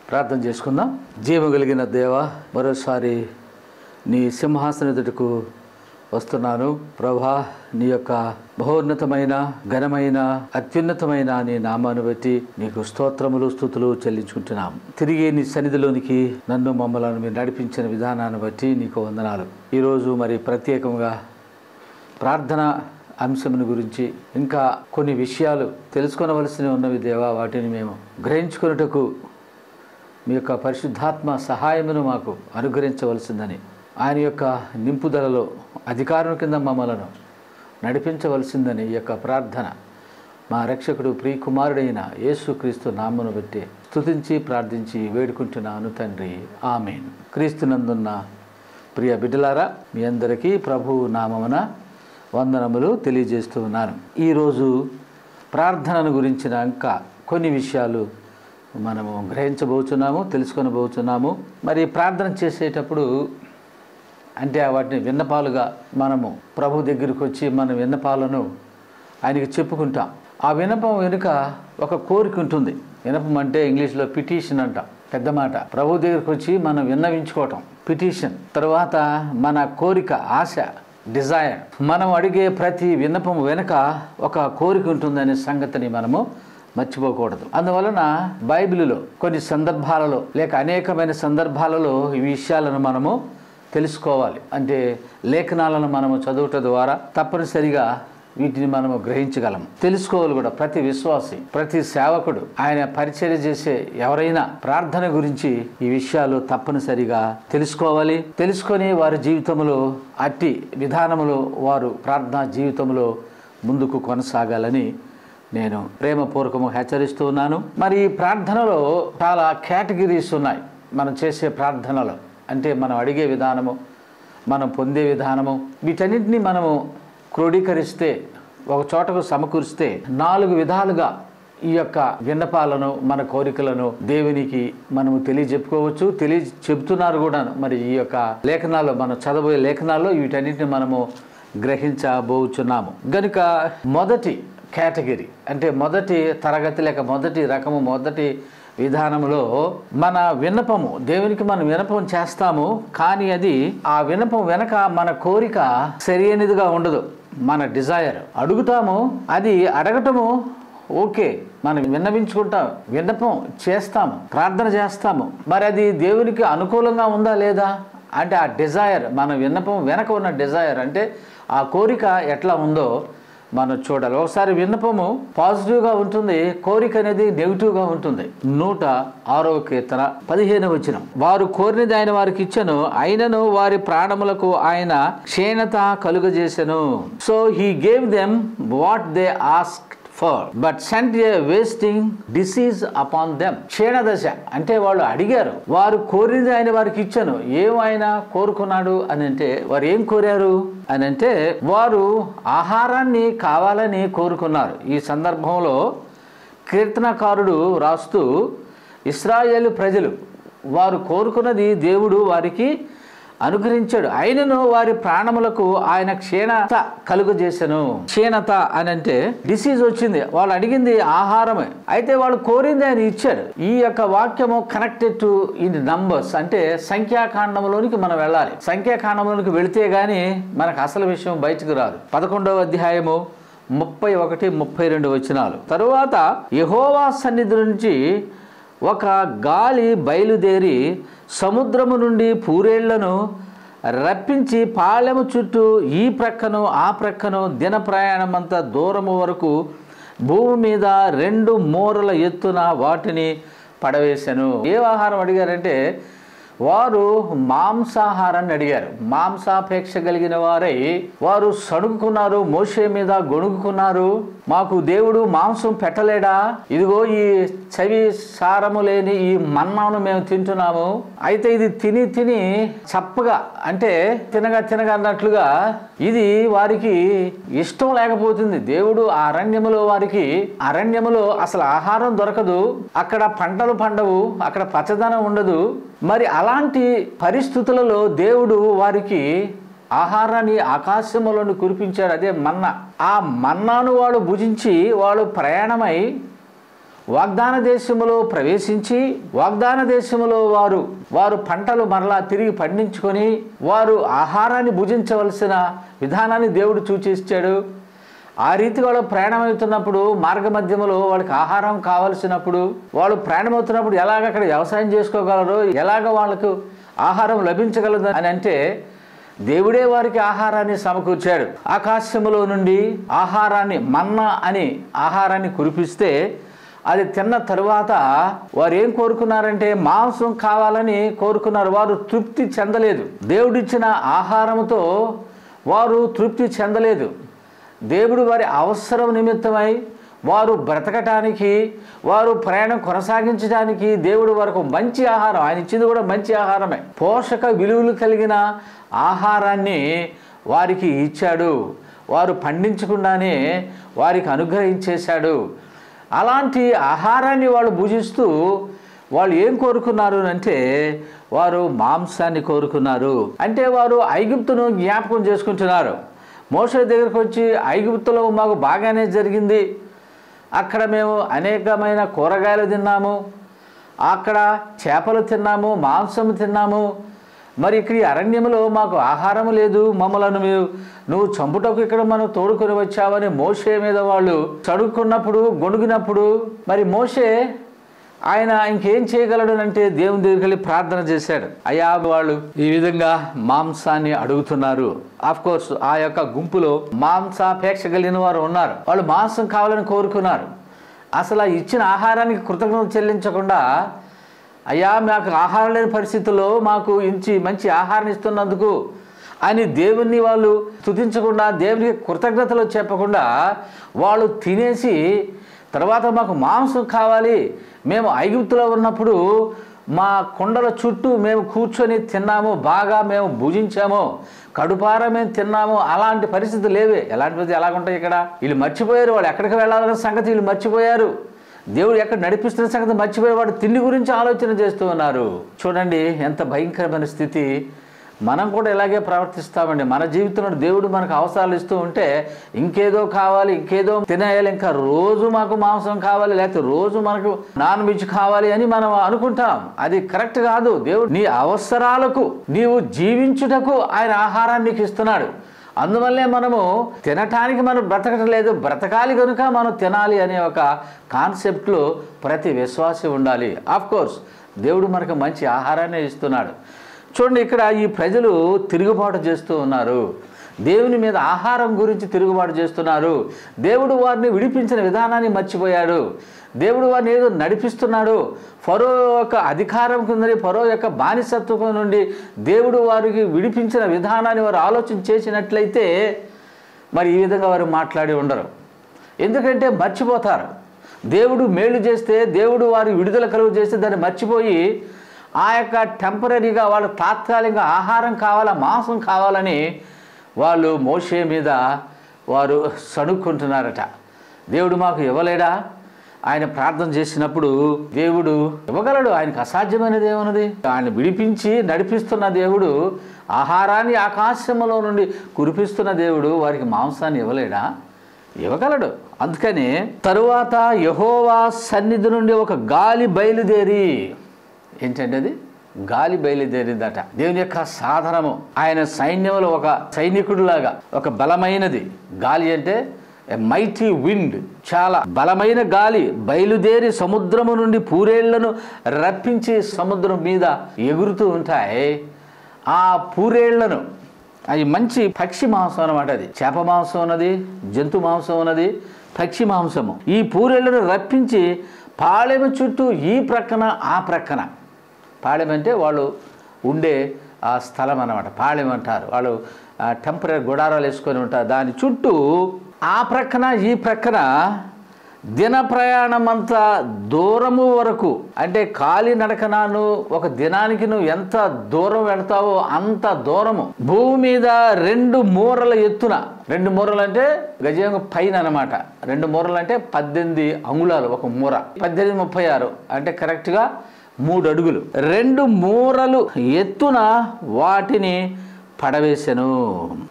ప్రార్థన చేసుకుందాం. జీవం కలిగిన దేవా, మరోసారి నీ సింహాసన ఎదుటకు వస్తున్నాను. ప్రభా, నీ యొక్క మహోన్నతమైన ఘనమైన అత్యున్నతమైన నీ నామాన్ని బట్టి నీకు స్తోత్రములు స్తుతులు చెల్లించుకుంటున్నాం. తిరిగి నీ సన్నిధిలోనికి నన్ను మమ్మల్ని మీరు నడిపించిన విధానాన్ని బట్టి నీకు వందనాలు. ఈరోజు మరి ప్రత్యేకంగా ప్రార్థన అంశముని గురించి ఇంకా కొన్ని విషయాలు తెలుసుకొనవలసి ఉన్నవి దేవా. వాటిని మేము గ్రహించుకున్నటకు మీ యొక్క పరిశుద్ధాత్మ సహాయమును మాకు అనుగ్రహించవలసిందని, ఆయన యొక్క నింపుదలలో అధికారం కింద మమ్మలను నడిపించవలసిందని ఈ యొక్క ప్రార్థన మా రక్షకుడు ప్రియకుమారుడైన యేసుక్రీస్తు నామమును బట్టి స్తుతించి ప్రార్థించి వేడుకుంటున్నాను తండ్రి, ఆమేన్. క్రీస్తునందున్న ప్రియ బిడ్డలారా, మీ అందరికీ ప్రభువు నామమున వందనములు తెలియజేస్తూ ఉన్నాను. ఈరోజు ప్రార్థనను గురించిన ఇంకా కొన్ని విషయాలు మనము గ్రహించబోతున్నాము, తెలుసుకొనబోతున్నాము. మరి ప్రార్థన చేసేటప్పుడు అంటే వాటిని విన్నపాలుగా మనము ప్రభు దగ్గరికి వచ్చి మన విన్నపాలను ఆయనకి చెప్పుకుంటాం. ఆ విన్నపం వెనుక ఒక కోరిక ఉంటుంది. విన్నపం అంటే ఇంగ్లీష్లో పిటిషన్ అంటాం, పెద్ద మాట. ప్రభు దగ్గరికి వచ్చి మనం విన్నవించుకోవటం పిటిషన్. తర్వాత మన కోరిక, ఆశ, డిజైర్. మనం అడిగే ప్రతి విన్నపం వెనుక ఒక కోరిక ఉంటుందనే సంగతిని మనము మర్చిపోకూడదు. అందువలన బైబిలులో కొన్ని సందర్భాలలో లేక అనేకమైన సందర్భాలలో ఈ విషయాలను మనము తెలుసుకోవాలి. అంటే లేఖనాలను మనము చదువుట ద్వారా తప్పనిసరిగా వీటిని మనము గ్రహించగలము, తెలుసుకోవాలి కూడా. ప్రతి విశ్వాసి, ప్రతి సేవకుడు, ఆయన పరిచర్య చేసే ఎవరైనా ప్రార్థన గురించి ఈ విషయాలు తప్పనిసరిగా తెలుసుకోవాలి. తెలుసుకొని వారి జీవితంలో అట్టి విధానములో వారు ప్రార్థనా జీవితంలో ముందుకు కొనసాగాలని నేను ప్రేమపూర్వకము హెచ్చరిస్తూ ఉన్నాను. మరి ఈ ప్రార్థనలో చాలా కేటగిరీస్ ఉన్నాయి. మనం చేసే ప్రార్థనలో అంటే మనం అడిగే విధానము, మనం పొందే విధానము, వీటన్నింటినీ మనము క్రోడీకరిస్తే, ఒక చోటకు సమకూరిస్తే 4 విధాలుగా ఈ యొక్క విన్నపాలను, మన కోరికలను దేవునికి మనము తెలియజెప్పుకోవచ్చు. చెప్తున్నారు కూడా. మరి ఈ యొక్క లేఖనాల్లో, మనం చదవబోయే లేఖనాల్లో వీటన్నిటిని మనము గ్రహించబోచున్నాము. గనుక మొదటి కేటగిరీ అంటే మొదటి తరగతి లేక మొదటి రకము, మొదటి విధానంలో మన విన్నపము, దేవునికి మనం విన్నపం చేస్తాము. కానీ అది ఆ విన్నపం వెనక మన కోరిక సరైనదిగా ఉండదు. మన డిజైర్ అడుగుతాము, అది అడగటము ఓకే, మనం విన్నవించుకుంటాం, విన్నపం చేస్తాము, ప్రార్థన చేస్తాము. మరి అది దేవునికి అనుకూలంగా ఉందా లేదా అంటే ఆ డిజైర్, మన విన్నపం వెనక ఉన్న డిజైర్ అంటే ఆ కోరిక ఎట్లా ఉందో మనం చూడాలి. ఒకసారి విన్నపము పాజిటివ్గా ఉంటుంది, కోరిక అనేది నెగిటివ్గా ఉంటుంది. 106వ కీర్తన 15వ వచనం, వారు కోరినది ఆయన వారికి ఇచ్చెను, అయినను వారి ప్రాణములకు ఆయన క్షీణత కలుగజేసెను. So he gave them what they asked for but sent a wasting disease upon them. క్షీణదశ అంటే వాళ్ళు అడిగారు, వారు కోరినది ఆయన వారికి ఇచ్చాను. ఏం ఆయన కోరుకున్నాడు అని అంటే, వారు ఏం కోరారు అని అంటే, వారు ఆహారాన్ని కావాలని కోరుకున్నారు. ఈ సందర్భంలో కీర్తనకారుడు రాస్తూ, ఇశ్రాయేలు ప్రజలు వారు కోరుకున్నది దేవుడు వారికి అనుగ్రహించాడు. ఆయనను వారి ప్రాణములకు ఆయన క్షీణత కలుగజేసెను. క్షీణత అని అంటే డిసీజ్ వచ్చింది, వాళ్ళు అడిగింది ఆహారమే, అయితే వాళ్ళు కోరింది ఆయన ఇచ్చాడు. ఈ యొక్క వాక్యము కనెక్టెడ్ టు ఇన్ నంబర్స్ అంటే సంఖ్యాకాండంలోనికి మనం వెళ్ళాలి. సంఖ్యాకాండంలోనికి వెళితే గానీ మనకు అసలు విషయం బయటకు రాదు. 11వ అధ్యాయము 31-32 వచనాలు. తరువాత యెహోవా సన్నిధి నుంచి ఒక గాలి బయలుదేరి సముద్రము నుండి పూరేళ్లను రప్పించి పాళెము చుట్టూ ఈ ప్రక్కను ఆ ప్రక్కను దిన ప్రయాణమంత దూరము వరకు భూమి మీద 2 మూరల ఎత్తున వాటిని పడవేశాను. ఏ ఆహారం అడిగారంటే, వారు మాంసాహారాన్ని అడిగారు. మాంసాపేక్ష కలిగిన వారై వారు సణుగుకున్నారు, మోషే మీద గొణుగుకున్నారు. మాకు దేవుడు మాంసం పెట్టలేడా? ఇదిగో ఈ చవి సారము లేని ఈ మన్నాను మేము తింటున్నాము. అయితే ఇది తిని తిని చప్పగా అంటే తినగా అన్నట్లుగా ఇది వారికి ఇష్టం లేకపోతుంది. దేవుడు ఆ అరణ్యములో, వారికి అరణ్యములో అసలు ఆహారం దొరకదు, అక్కడ పంటలు పండవు, అక్కడ పచ్చదనం ఉండదు. మరి అలాంటి పరిస్థితులలో దేవుడు వారికి ఆహారాన్ని ఆకాశములను కురిపించాడు. అదే మన్నా. ఆ మన్నాను వాడు భుజించి వాడు ప్రయాణమై వాగ్దాన దేశములో ప్రవేశించి వాగ్దాన దేశములో వారు పంటలు మరలా తిరిగి పండించుకొని వారు ఆహారాన్ని భుజించవలసిన విధానాన్ని దేవుడు సూచిస్తాడు. ఆ రీతిగా వాళ్ళు ప్రయాణమవుతున్నప్పుడు మార్గ మధ్యములో వాళ్ళకి ఆహారం కావలసినప్పుడు వాళ్ళు ప్రయాణమవుతున్నప్పుడు ఎలాగ అక్కడ వ్యవసాయం చేసుకోగలరు, ఎలాగ వాళ్ళకు ఆహారం లభించగలదు అని అంటే దేవుడే వారికి ఆహారాన్ని సమకూర్చాడు. ఆకాశములో నుండి ఆహారాన్ని మన్నా అని ఆహారాన్ని కురిపిస్తే అది తిన్న తరువాత వారు ఏం కోరుకున్నారంటే మాంసం కావాలని కోరుకున్నారు. వారు తృప్తి చెందలేదు. దేవుడిచ్చిన ఆహారంతో వారు తృప్తి చెందలేదు. దేవుడు వారి అవసరం నిమిత్తమై వారు బ్రతకటానికి వారు ప్రయాణం కొనసాగించడానికి దేవుడు వారికి మంచి ఆహారం, ఆయన ఇచ్చింది కూడా మంచి ఆహారమే, పోషక విలువలు కలిగిన ఆహారాన్ని వారికి ఇచ్చాడు. వారు పండించకుండానే వారికి అనుగ్రహించేశాడు. అలాంటి ఆహారాన్ని వాళ్ళు భుజిస్తూ వాళ్ళు ఏం కోరుకున్నారు అంటే వారు మాంసాన్ని కోరుకున్నారు. అంటే వారు ఐగుప్తును జ్ఞాపకం చేసుకుంటున్నారు. మోషే దగ్గరకు వచ్చి ఐగుప్తులో మాకు బాగానే జరిగింది, అక్కడ మేము అనేకమైన కూరగాయలు తిన్నాము, అక్కడ చేపలు తిన్నాము, మాంసం తిన్నాము, మరి ఇక్కడ ఈ అరణ్యంలో మాకు ఆహారం లేదు, మమ్మలను నువ్వు చంపుటకు ఇక్కడ మనం తోడుకొని వచ్చావని మోషే మీద వాళ్ళు చడుక్కున్నప్పుడు గొణుగినప్పుడు మరి మోషే ఆయన ఇంకేం చేయగలడు అంటే దేవుని దగ్గరికి వెళ్ళి ప్రార్థన చేశాడు. అయ్యా వాళ్ళు ఈ విధంగా మాంసాన్ని అడుగుతున్నారు. ఆఫ్ కోర్స్ ఆ యొక్క గుంపులో మాంసాపేక్ష కలిగిన వారు ఉన్నారు. వాళ్ళు మాంసం కావాలని కోరుకున్నారు. అసలు ఆ ఇచ్చిన ఆహారానికి కృతజ్ఞత చెల్లించకుండా అయ్యా మాకు ఆహారం లేని పరిస్థితుల్లో మాకు మంచి ఆహారం ఇస్తున్నందుకు అని దేవుణ్ణి వాళ్ళు స్తుతించకుండా దేవునికి కృతజ్ఞతలు చెప్పకుండా వాళ్ళు తినేసి తర్వాత మాకు మాంసం కావాలి, మేము ఐగుప్తులో ఉన్నప్పుడు మా కొండల చుట్టూ మేము కూర్చొని తిన్నాము, బాగా మేము భుజించాము, కడుపారా మేము తిన్నాము, అలాంటి పరిస్థితి లేవే. ఎలాంటి పరిస్థితి ఎలాగుంటాయి ఇక్కడ? వీళ్ళు మర్చిపోయారు వాళ్ళు ఎక్కడికి వెళ్ళాలన్న సంగతి, వీళ్ళు మర్చిపోయారు దేవుడు ఎక్కడ నడిపిస్తున్న సంగతి మర్చిపోయి వాడు తిండి గురించి ఆలోచన చేస్తూ ఉన్నారు. చూడండి ఎంత భయంకరమైన స్థితి. మనం కూడా ఇలాగే ప్రవర్తిస్తామండి. మన జీవితంలో దేవుడు మనకు అవసరాలు ఇస్తూ ఉంటే ఇంకేదో కావాలి, ఇంకేదో తినేయాలి, ఇంకా రోజు మాకు మాంసం కావాలి, లేకపోతే రోజు మనకు నాన్ వెజ్ కావాలి అని మనం అనుకుంటాం. అది కరెక్ట్ కాదు. దేవుడు నీ అవసరాలకు నీవు జీవించుటకు ఆయన ఆహారాన్ని నీకు ఇస్తున్నాడు. అందువల్లే మనము తినటానికి మనం బ్రతకటం లేదు, బ్రతకాలి కనుక మనం తినాలి అనే ఒక కాన్సెప్ట్లో ప్రతి విశ్వాసి ఉండాలి. ఆఫ్ కోర్స్ దేవుడు మనకు మంచి ఆహారాన్ని ఇస్తున్నాడు. చూడండి ఇక్కడ ఈ ప్రజలు తిరుగుబాటు చేస్తూ ఉన్నారు. దేవుని మీద ఆహారం గురించి తిరుగుబాటు చేస్తున్నారు. దేవుడు వారిని విడిపించిన విధానాన్ని మర్చిపోయాడు. దేవుడు వారిని ఏదో నడిపిస్తున్నాడు. ఫరో యొక్క అధికారం కిందని, ఫరో యొక్క బానిసత్వం నుండి దేవుడు వారికి విడిపించిన విధానాన్ని వారు ఆలోచన చేసినట్లయితే మరి ఈ విధంగా వారు మాట్లాడి ఉండరు. ఎందుకంటే మర్చిపోతారు. దేవుడు మేలు చేస్తే, దేవుడు వారి విడుదల కలుగు చేస్తే దాన్ని మర్చిపోయి ఆ యొక్క టెంపరీగా వాళ్ళు తాత్కాలికంగా ఆహారం కావాలా, మాంసం కావాలని వాళ్ళు మోషే మీద వారు సణుక్కుంటున్నారట. దేవుడు మాకు ఇవ్వలేడా? ఆయన ప్రార్థన చేసినప్పుడు దేవుడు ఇవ్వగలడు. ఆయనకు అసాధ్యమైనది ఏమన్నది? ఆయన విడిపించి నడిపిస్తున్న దేవుడు, ఆహారాన్ని ఆకాశంలో నుండి కురిపిస్తున్న దేవుడు వారికి మాంసాన్ని ఇవ్వలేడా? ఇవ్వగలడు. అందుకని తరువాత యెహోవా సన్నిధి నుండి ఒక గాలి బయలుదేరి, ఏంటంటే అది గాలి బయలుదేరిందట. దేవుని యొక్క సాధనము, ఆయన సైన్యంలో ఒక సైనికుడిలాగా ఒక బలమైనది గాలి, అంటే మైటీ విండ్, చాలా బలమైన గాలి బయలుదేరి సముద్రము నుండి పూరేళ్లను రప్పించి సముద్రం మీద ఎగురుతూ ఉంటాయి. ఆ పూరేళ్లను, అది మంచి పక్షి మాంసం అన్నమాట. అది చేప మాంసం ఉన్నది, జంతు మాంసం ఉన్నది, పక్షి మాంసము. ఈ పూరేళ్లను రప్పించి పాళెము చుట్టూ ఈ ప్రక్కన ఆ ప్రక్కన, పాళెం అంటే వాళ్ళు ఉండే ఆ స్థలం అన్నమాట, పాళెం అంటారు. వాళ్ళు టెంపరీ గుడారాలు వేసుకొని ఉంటారు. దాని చుట్టూ ఆ ప్రక్కన ఈ ప్రక్కన దిన ప్రయాణం అంతా దూరము వరకు, అంటే కాలి నడకనాను ఒక దినానికి నువ్వు ఎంత దూరం వెళతావో అంత దూరము భూమి మీద 2 మూరల ఎత్తున, 2 మూరలు అంటే గజం పైన అనమాట. 2 మూరలు అంటే 18 అంగుళాలు ఒక మూర, 1836 అంటే కరెక్ట్గా 3 అడుగులు. 2 మూరలు ఎత్తున వాటిని పడవేశాను.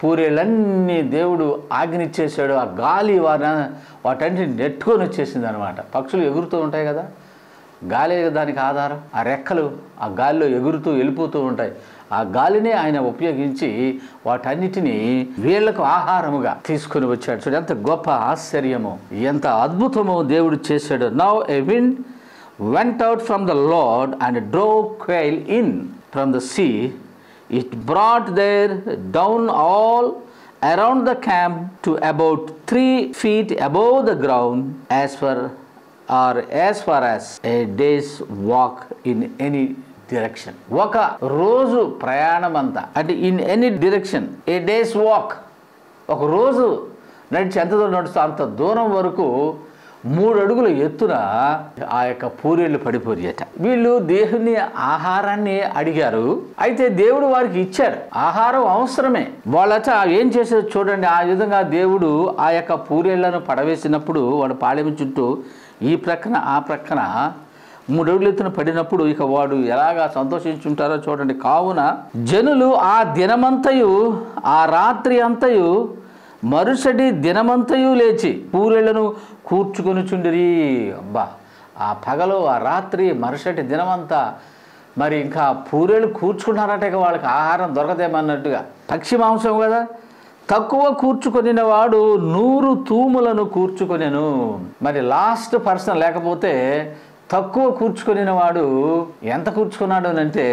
పూరేళ్ళన్నీ దేవుడు ఆజ్ఞనిచ్చేసాడు. ఆ గాలి వాటన్నిటిని నెట్టుకొని వచ్చేసింది అనమాట. పక్షులు ఎగురుతూ ఉంటాయి కదా, గాలి దానికి ఆధారం. ఆ రెక్కలు ఆ గాలిలో ఎగురుతూ వెళ్ళిపోతూ ఉంటాయి. ఆ గాలిని ఆయన ఉపయోగించి వాటన్నిటినీ వీళ్లకు ఆహారముగా తీసుకుని వచ్చాడు. చూడు ఎంత గొప్ప ఆశ్చర్యము, ఎంత అద్భుతము దేవుడు చేశాడు. Now a wind went out from the Lord and drove quail in from the sea. It brought there down all around the camp to about 3 feet above the ground, as far as a day's walk in any direction. ఒక రోజు ప్రయాణం అంతా, అంటే in any direction, A days walk, ఒక రోజు నడిచి ఎంత దూరం నడుస్తూ అంత దూరం వరకు 3 అడుగుల ఎత్తున ఆ యొక్క పూరేళ్ళు పడిపోయాట. వీళ్ళు దేవుని ఆహారాన్ని అడిగారు, అయితే దేవుడు వారికి ఇచ్చాడు. ఆహారం అవసరమే. వాళ్ళట ఏం చేసేది చూడండి. ఆ విధంగా దేవుడు ఆ యొక్క పూరేళ్లను పడవేసినప్పుడు వాడు పాళెం చుట్టూ ఈ ప్రక్కన ఆ ప్రక్కన 3 అడుగుల ఎత్తున పడినప్పుడు ఇక వాడు ఎలాగా సంతోషించుంటారో చూడండి. కావున జనులు ఆ దినమంతయు ఆ రాత్రి అంతయు మరుసటి దినమంతయు లేచి పూరేళ్లను కూర్చుకొని చుండిరి. అబ్బా, ఆ పగలు ఆ రాత్రి మరుసటి దినమంతా మరి ఇంకా పూరేళ్ళు కూర్చుకున్నారట. ఇక వాళ్ళకి ఆహారం దొరకదేమన్నట్టుగా. పక్షి మాంసం కదా. తక్కువ కూర్చుకొనిన వాడు 100 తూములను కూర్చుకొనెను. మరి లాస్ట్ పర్సన్ లేకపోతే తక్కువ కూర్చుకొనిన వాడు ఎంత కూర్చుకున్నాడు అంటే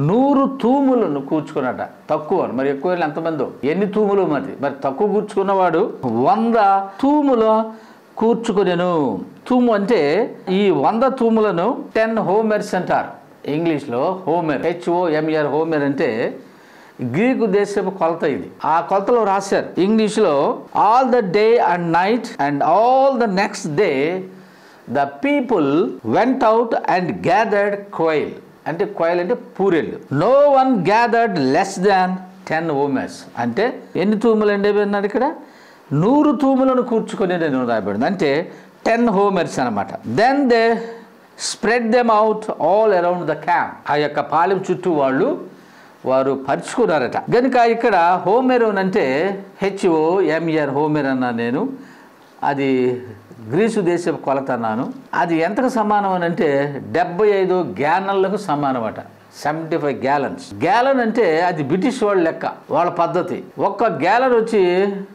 100 తూములను కూర్చుకున్నట. తక్కువ మరి ఎక్కువ ఎంతమందో ఎన్ని తూములు మరి తక్కువ కూర్చుకున్నవాడు 100 తూములు కూర్చుకొనెను. తూము అంటే ఈ 100 తూములను 10 హోమెర్స్ అంటారు ఇంగ్లీష్లో. హోమెర్, HOMER, హోమెర్ అంటే గ్రీకు దేశపు కొలత. ఇది ఆ కొలతలో రాశారు ఇంగ్లీష్లో. All the day and night and all the next day the people went out and gathered quail. అంటే quail అంటే పూరేళ్ళు. No one gathered less than 10 homers. అంటే ఎన్ని తూములు అండి అన్నాడు ఇక్కడ? 100 తూములను కూర్చుకొని నేను రాయబడింది. అంటే 10 homers అనమాట. Then they spread them out all around the camp. ఆ యొక్క పాలెం చుట్టూ వారు పరుచుకున్నారట. కనుక ఇక్కడ హోమెర్ అంటే HOMER, హోమెర్ అన్నా నేను. అది గ్రీసు దేశపు కొలత అన్నాను. అది ఎంతకు సమానం అని అంటే 75 గ్యాలన్లకు సమానం అట. 75 గ్యాలన్స్. గ్యాలన్ అంటే అది బ్రిటిష్ వాళ్ళ లెక్క, వాళ్ళ పద్ధతి. ఒక్క గ్యాలన్ వచ్చి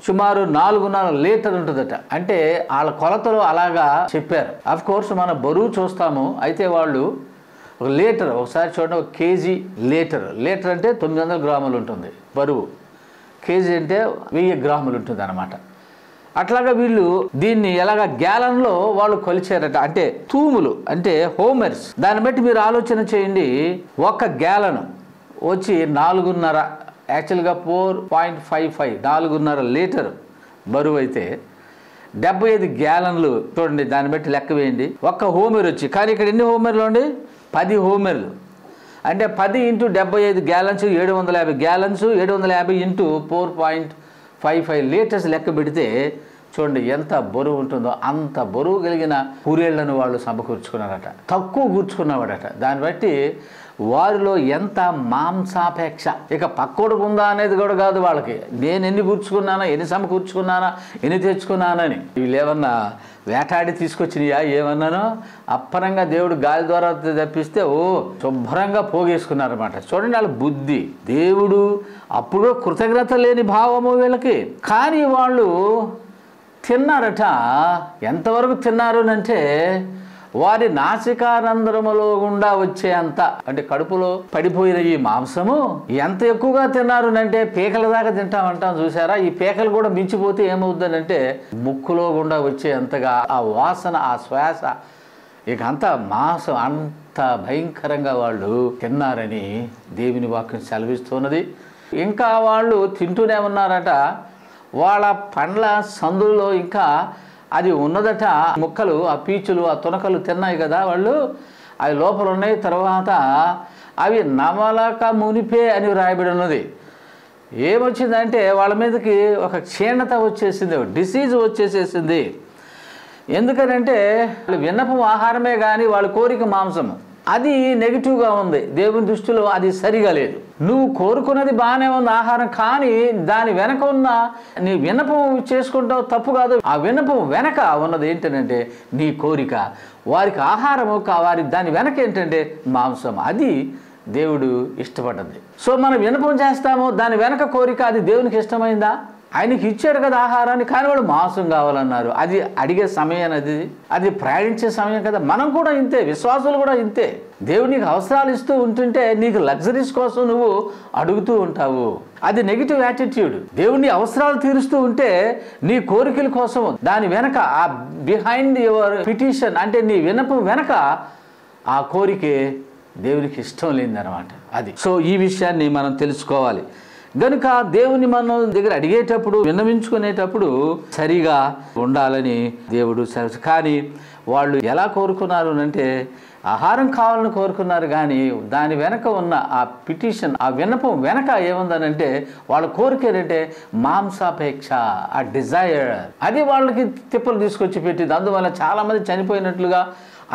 సుమారు 4.5 లీటర్ ఉంటుందట. అంటే వాళ్ళ కొలతలు అలాగా చెప్పారు. అఫ్ కోర్స్ మన బరువు చూస్తాము, అయితే వాళ్ళు ఒక లీటర్, ఒకసారి చూడండి, 1 కేజీ లీటర్. లీటర్ అంటే 900 గ్రాములు ఉంటుంది బరువు. కేజీ అంటే 1000 గ్రాములు ఉంటుంది అనమాట. అట్లాగా వీళ్ళు దీన్ని ఎలాగా గ్యాలన్లో వాళ్ళు కొలిచారట. అంటే తూములు అంటే హోమెర్స్. దాన్ని బట్టి మీరు ఆలోచన చేయండి. 1 గ్యాలన్ వచ్చి 4.5, యాక్చువల్గా 4.55, 4.5 లీటర్ బరువు అయితే 75 గ్యాలన్లు చూడండి. దాన్ని బట్టి లెక్క వేయండి. 1 హోమెర్ వచ్చి, కానీ ఇక్కడ ఎన్ని హోమెర్లు అండి? 10 హోమెర్లు. అంటే 10 × 75 గ్యాలన్స్ 750 గ్యాలన్స్. 750 × 4.55 లీటర్స్ లెక్క పెడితే చూడండి ఎంత బరువు ఉంటుందో. అంత బరువు కలిగిన పూరేళ్లను వాళ్ళు సమకూర్చుకున్నారట. తక్కువ కూర్చుకున్నవాడట. దాన్ని బట్టి వారిలో ఎంత మాంసాపేక్ష. ఇక పక్కోడుకు ఉందా అనేది కూడా కాదు వాళ్ళకి. నేను ఎన్ని కూర్చుకున్నానా, ఎన్ని సమకూర్చుకున్నానా, ఎన్ని తెచ్చుకున్నానని. వీళ్ళు ఏమన్నా వేటాడి తీసుకొచ్చినాయా ఏమన్నానో? అప్పరంగా దేవుడు గాలి ద్వారా తప్పిస్తే శుభ్రంగా పోగేసుకున్నారన్నమాట. చూడండి వాళ్ళ బుద్ధి. దేవుడు అప్పుడు కృతజ్ఞత లేని భావము వీళ్ళకి. కానీ వాళ్ళు తిన్నారట. ఎంతవరకు తిన్నారు అంటే వారి నాసికారంధ్రములో గుండా వచ్చే అంత, అంటే కడుపులో పడిపోయిన ఈ మాంసము ఎంత ఎక్కువగా తిన్నారు అంటే పీకల దాకా తింటామంటాం చూసారా. ఈ పీకలు కూడా మించిపోతే ఏమవుతుందంటే ముక్కులో గుండా వచ్చే అంతగా ఆ వాసన, ఆ శ్వాస, ఇక అంతా మాంసం అంత భయంకరంగా వాళ్ళు తిన్నారని దేవుని వాక్యం సెలవిస్తున్నది. ఇంకా వాళ్ళు తింటూనే ఉన్నారట. వాళ్ళ పండ్ల సందులో ఇంకా అది ఉన్నదట. ముక్కలు, ఆ పీచులు, ఆ తునకలు తిన్నాయి కదా వాళ్ళు, అవి లోపల ఉన్నాయి. తర్వాత అవి నమలక మునిపే అని రాయబడి ఉన్నది. ఏమొచ్చిందంటే వాళ్ళ మీదకి ఒక క్షీణత వచ్చేసింది, డిసీజ్ వచ్చేసేసింది. ఎందుకనంటే వాళ్ళు విన్నపం ఆహారమే కానీ వాళ్ళ కోరిక మాంసము. అది నెగిటివ్గా ఉంది. దేవుని దృష్టిలో అది సరిగా లేదు. నువ్వు కోరుకున్నది బాగానే ఉంది ఆహారం, కానీ దాని వెనక ఉన్న నీ విన్నపం చేసుకుంటావు, తప్పు కాదు. ఆ విన్నపం వెనక ఉన్నది ఏంటంటే నీ కోరిక. వారికి ఆహారము వారి దాని వెనక ఏంటంటే మాంసం. అది దేవుడు ఇష్టపడ్డది. సో మనం విన్నపం చేస్తాము, దాని వెనక కోరిక, అది దేవునికి ఇష్టమైందా? ఆయనకి ఇచ్చాడు కదా ఆహారాన్ని, కానీ వాడు మాంసం కావాలన్నారు. అది అడిగే సమయం, అది ప్రయాణించే సమయం కదా. మనం కూడా ఇంతే, విశ్వాసులు కూడా ఇంతే. దేవుడు నీకు అవసరాలు ఇస్తూ ఉంటుంటే నీకు లగ్జరీస్ కోసం నువ్వు అడుగుతూ ఉంటావు. అది నెగిటివ్ యాటిట్యూడ్. దేవుడిని అవసరాలు తీరుస్తూ ఉంటే నీ కోరికల కోసం దాని వెనక, ఆ బిహైండ్ యువర్ పిటిషన్ అంటే నీ విన్నపం వెనక ఆ కోరికే దేవునికి ఇష్టం లేదన్నమాట. అది సో ఈ విషయాన్ని మనం తెలుసుకోవాలి. గనుక దేవుని మనం దగ్గర అడిగేటప్పుడు, విన్నవించుకునేటప్పుడు సరిగా ఉండాలని దేవుడు సెలవు. కానీ వాళ్ళు ఎలా కోరుకున్నారు అంటే ఆహారం కావాలని కోరుకున్నారు, కానీ దాని వెనక ఉన్న ఆ పిటిషన్, ఆ విన్నపం వెనక ఏముందనంటే వాళ్ళ కోరిక ఏంటంటే మాంసాపేక్ష, ఆ డిజైర్. అది వాళ్ళకి తిప్పలు తీసుకొచ్చి పెట్టింది. అందువల్ల చాలామంది చనిపోయినట్లుగా,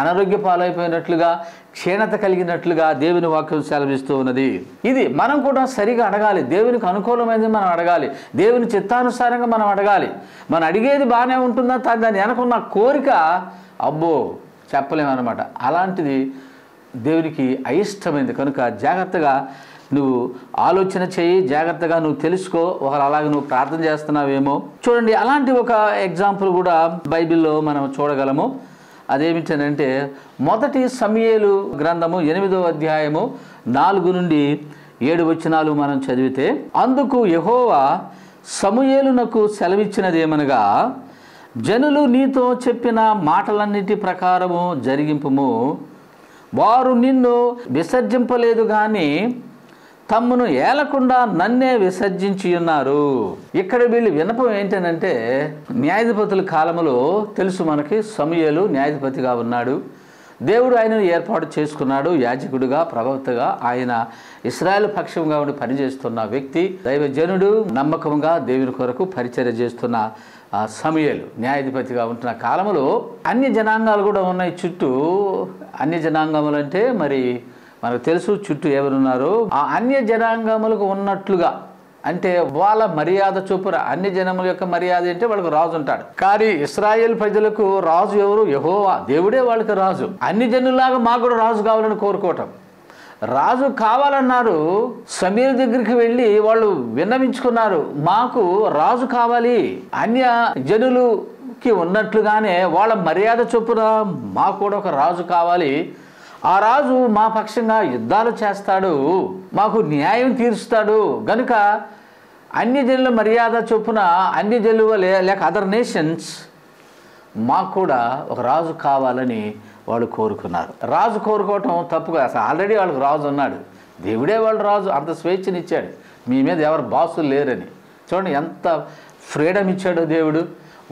అనారోగ్య పాలైపోయినట్లుగా, క్షీణత కలిగినట్లుగా దేవుని వాక్యం సెలవిస్తూ ఉన్నది. ఇది మనం కూడా సరిగా అడగాలి. దేవునికి అనుకూలమైనది మనం అడగాలి. దేవుని చిత్తానుసారంగా మనం అడగాలి. మనం అడిగేది బాగానే ఉంటుందా, దాని వెనకున్న కోరిక అబ్బో చెప్పలేమన్నమాట. అలాంటిది దేవునికి అయిష్టమైంది. కనుక జాగ్రత్తగా నువ్వు ఆలోచన చేయి, జాగ్రత్తగా నువ్వు తెలుసుకో. ఒకరు అలాగే నువ్వు ప్రార్థన చేస్తున్నావేమో. చూడండి, అలాంటి ఒక ఎగ్జాంపుల్ కూడా బైబిల్లో మనం చూడగలము. అదేమిటంటే మొదటి సమూయేలు గ్రంథము 8వ అధ్యాయము 4 నుండి 7 వచనాలు మనం చదివితే, అందుకు యెహోవా సమూయేలునకు సెలవిచ్చినదేమనగా, జనులు నీతో చెప్పిన మాటలన్నిటి ప్రకారము జరిగింపుము. వారు నిన్ను విసర్జింపలేదు కానీ తమ్మును ఏలకుండా నన్నే విసర్జించి ఉన్నారు. ఇక్కడ వీళ్ళు విన్నపం ఏంటంటే, న్యాయాధిపతుల కాలంలో తెలుసు మనకి, సమూయేలు న్యాయాధిపతిగా ఉన్నాడు. దేవుడు ఆయనను ఏర్పాటు చేసుకున్నాడు యాజకుడిగా, ప్రవక్తగా. ఆయన ఇశ్రాయేలు పక్షంగా ఉండి పనిచేస్తున్న వ్యక్తి, దైవజనుడు, నమ్మకంగా దేవుని కొరకు పరిచర్య చేస్తున్న సమూయేలు న్యాయాధిపతిగా ఉంటున్న కాలంలో అన్య జనాంగాలు కూడా ఉన్నాయి చుట్టూ. అన్య జనాంగములు అంటే మరి మనకు తెలుసు చుట్టూ ఎవరున్నారో. ఆ అన్య జనాంగములకు ఉన్నట్లుగా, అంటే వాళ్ళ మర్యాద చొప్పున, అన్య జనముల యొక్క మర్యాద అంటే వాళ్ళకు రాజు ఉంటాడు. కానీ ఇశ్రాయేల్ ప్రజలకు రాజు ఎవరు? యెహోవా, దేవుడే వాళ్ళకి రాజు. అన్ని జనులాగా మాకు కూడా రాజు కావాలని కోరుకోవటం. రాజు కావాలన్నారు. సమూయేలు దగ్గరికి వెళ్ళి వాళ్ళు విన్నవించుకున్నారు, మాకు రాజు కావాలి. అన్య జనులకి ఉన్నట్లుగానే వాళ్ళ మర్యాద చొప్పున మాకు కూడా ఒక రాజు కావాలి. ఆ రాజు మా పక్షంగా యుద్ధాలు చేస్తాడు, మాకు న్యాయం తీరుస్తాడు. గనుక అన్యజనుల మర్యాద చొప్పున, అన్యజనులు లేక అదర్ నేషన్స్ మాకు కూడా ఒక రాజు కావాలని వాళ్ళు కోరుకున్నారు. రాజు కోరుకోవటం తప్పుగా, అసలు ఆల్రెడీ వాళ్ళకి రాజు ఉన్నాడు. దేవుడే వాళ్ళు రాజు, అంత స్వేచ్ఛనిచ్చాడు. మీ మీద ఎవరు బాసులు లేరని. చూడండి ఎంత ఫ్రీడమ్ ఇచ్చాడో దేవుడు.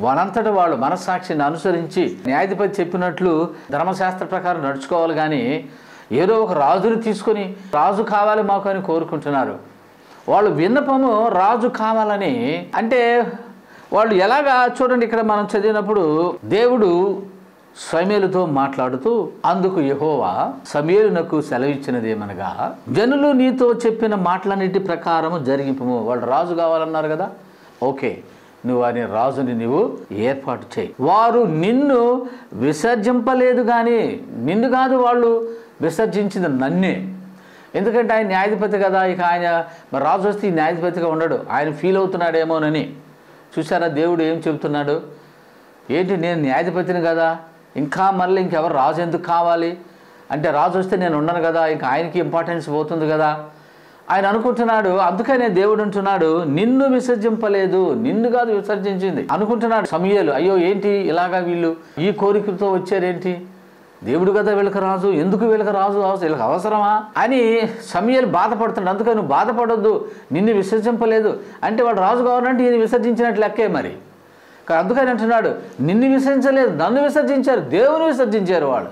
వాళ్ళంతటా వాళ్ళు మనస్సాక్షిని అనుసరించి న్యాయాధిపతి చెప్పినట్లు ధర్మశాస్త్ర ప్రకారం నడుచుకోవాలి. కానీ ఏదో ఒక రాజుని తీసుకొని రాజు కావాలి మాకు అని కోరుకుంటున్నారు. వాళ్ళు విన్నపము రాజు కావాలని. అంటే వాళ్ళు ఎలాగా చూడండి, ఇక్కడ మనం చదివినప్పుడు దేవుడు సమూయేలుతో మాట్లాడుతూ, అందుకు యెహోవా సమూయేలునకు సెలవిచ్చినదేమనగా, జనులు నీతో చెప్పిన మాటలన్నిటి ప్రకారము జరిగింపుము. వాళ్ళు రాజు కావాలన్నారు కదా, ఓకే, నువ్వు అని రాజుని నువ్వు ఏర్పాటు చేయి. వారు నిన్ను విసర్జింపలేదు, కానీ నిన్ను కాదు వాళ్ళు విసర్జించింది నన్నే. ఎందుకంటే ఆయన న్యాయాధిపతి కదా, ఇక ఆయన మరి రాజు వస్తే ఈ న్యాయాధిపతిగా ఉండడు, ఆయన ఫీల్ అవుతున్నాడేమోనని. చూసారా దేవుడు ఏం చెబుతున్నాడు? ఏంటి, నేను న్యాయాధిపతిని కదా, ఇంకా మళ్ళీ ఇంకెవరు రాజు ఎందుకు కావాలి అంటే, రాజు వస్తే నేను ఉండను కదా, ఇంకా ఆయనకి ఇంపార్టెన్స్ పోతుంది కదా ఆయన అనుకుంటున్నాడు. అందుకనే దేవుడు అంటున్నాడు, నిన్ను విసర్జింపలేదు, నిన్ను కాదు విసర్జించింది అనుకుంటున్నాడు సమూయేలు. అయ్యో ఏంటి ఇలాగా వీళ్ళు ఈ కోరికతో వచ్చారేంటి, దేవుడు కదా వీళ్ళకి రాజు, ఎందుకు వీళ్ళకి రాజు వీళ్ళకి అవసరమా అని సమూయేలు బాధపడుతున్నాడు. అందుకని నువ్వు బాధపడొద్దు, నిన్ను విసర్జింపలేదు అంటే వాడు రాజు కావాలంటే ఈయన విసర్జించినట్లు లెక్కే మరి. అందుకని అంటున్నాడు, నిన్ను విసర్జించలేదు, నన్ను విసర్జించారు, దేవుని విసర్జించారు వాళ్ళు.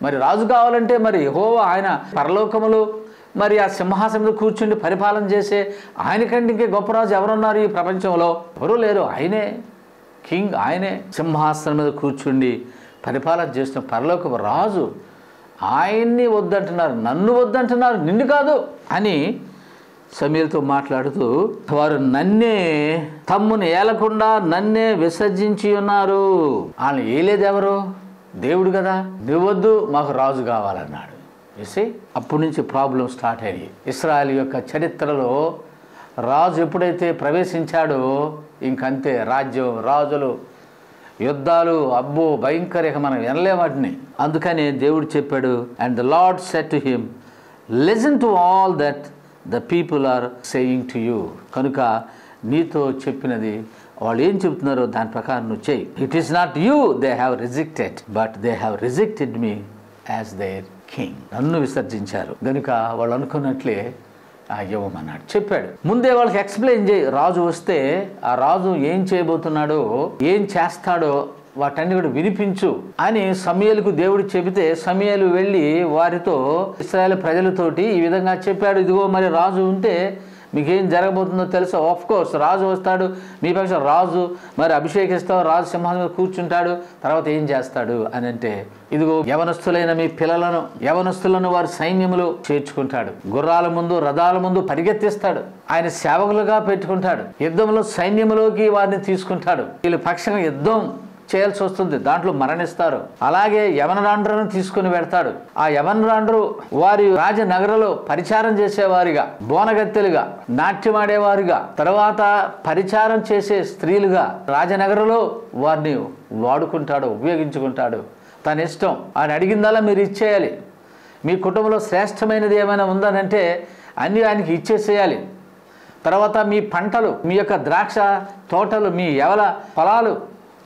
మరి రాజు కావాలంటే మరి యెహోవా ఆయన పరలోకములు మరి ఆ సింహాసనం మీద కూర్చుండి పరిపాలన చేసే ఆయనకంటే ఇంకే గొప్ప రాజు ఎవరున్నారు ఈ ప్రపంచంలో? ఎవరూ లేరు. ఆయనే కింగ్, ఆయనే సింహాసనం మీద కూర్చుండి పరిపాలన చేస్తున్న పరలోకపు రాజు. ఆయన్ని వద్దంటున్నారు, నన్ను వద్దంటున్నారు, నిన్ను కాదు అని సమూయేలుతో మాట్లాడుతూ, వారు నన్నే తమ్ముని ఏలకుండా నన్నే విసర్జించి ఉన్నారు. వాళ్ళు ఏలేదు ఎవరు? దేవుడు కదా. నువ్వొద్దు, మాకు రాజు కావాలన్నాడు. చూసి అప్పటి నుంచి ప్రాబ్లం స్టార్ట్ అయ్యి, ఇశ్రాయేలు యొక్క చరిత్రలో రాజు ఎప్పుడైతే ప్రవేశించాడో ఇంకంతే. రాజ్యం, రాజులు, యుద్ధాలు, అబ్బో భయంకరంగా మనం వినలేం వాటిని. అందుకని దేవుడు చెప్పాడు, and the Lord said to him, listen to all that the people are saying to you. కనుక నీతో చెప్పినది వాళ్ళు ఏం చెబుతున్నారో దాని ప్రకారం నువ్వు చెయ్యి. It is not you they have rejected, but they have rejected me as their king. నన్ను విసర్జించారు కనుక వాళ్ళు అనుకున్నట్లే ఇవ్వమన్నాడు, చెప్పాడు. ముందే వాళ్ళకి ఎక్స్ప్లెయిన్ చేయి. రాజు వస్తే ఆ రాజు ఏం చేయబోతున్నాడో, ఏం చేస్తాడో వాటన్ని కూడా వినిపించు అని సమూయేలుకు దేవుడు చెబితే, సమూయేలు వెళ్ళి వారితో, ఇశ్రాయేలు ప్రజలతోటి ఈ విధంగా చెప్పాడు. ఇదిగో మరి రాజు ఉంటే మీకేం జరగబోతుందో తెలుసా? ఆఫ్ కోర్స్ రాజు వస్తాడు, మీ పక్షం రాజు మరి అభిషేకిస్తావు, రాజు సింహాసనం మీద కూర్చుంటాడు, తర్వాత ఏం చేస్తాడు అని అంటే, ఇదిగో యవనస్తులైన మీ పిల్లలను, యవనస్తులను వారి సైన్యములో చేర్చుకుంటాడు, గుర్రాల ముందు రథాల ముందు పరిగెత్తిస్తాడు, ఆయన సేవకులుగా పెట్టుకుంటాడు, యుద్ధంలో సైన్యములోకి వారిని తీసుకుంటాడు. వీళ్ళ పక్షంగా యుద్ధం చేయాల్సి వస్తుంది, దాంట్లో మరణిస్తారు. అలాగే యవనరాండ్రులను తీసుకుని వెళ్తాడు. ఆ యవనరాండ్రు వారి రాజనగరలో పరిచారం చేసేవారిగా, బోనగత్తెలుగా, నాట్యమాడేవారుగా, తర్వాత పరిచారం చేసే స్త్రీలుగా రాజనగరలో వారిని వాడుకుంటాడు, ఉపయోగించుకుంటాడు. తన ఇష్టం, ఆయన అడిగిందల్లా మీరు ఇచ్చేయాలి. మీ కుటుంబంలో శ్రేష్టమైనది ఏమైనా ఉందనంటే అన్నీ ఆయనకి ఇచ్చేసేయాలి. తర్వాత మీ పంటలు, మీ యొక్క ద్రాక్ష తోటలు, మీ యవల పొలాలు,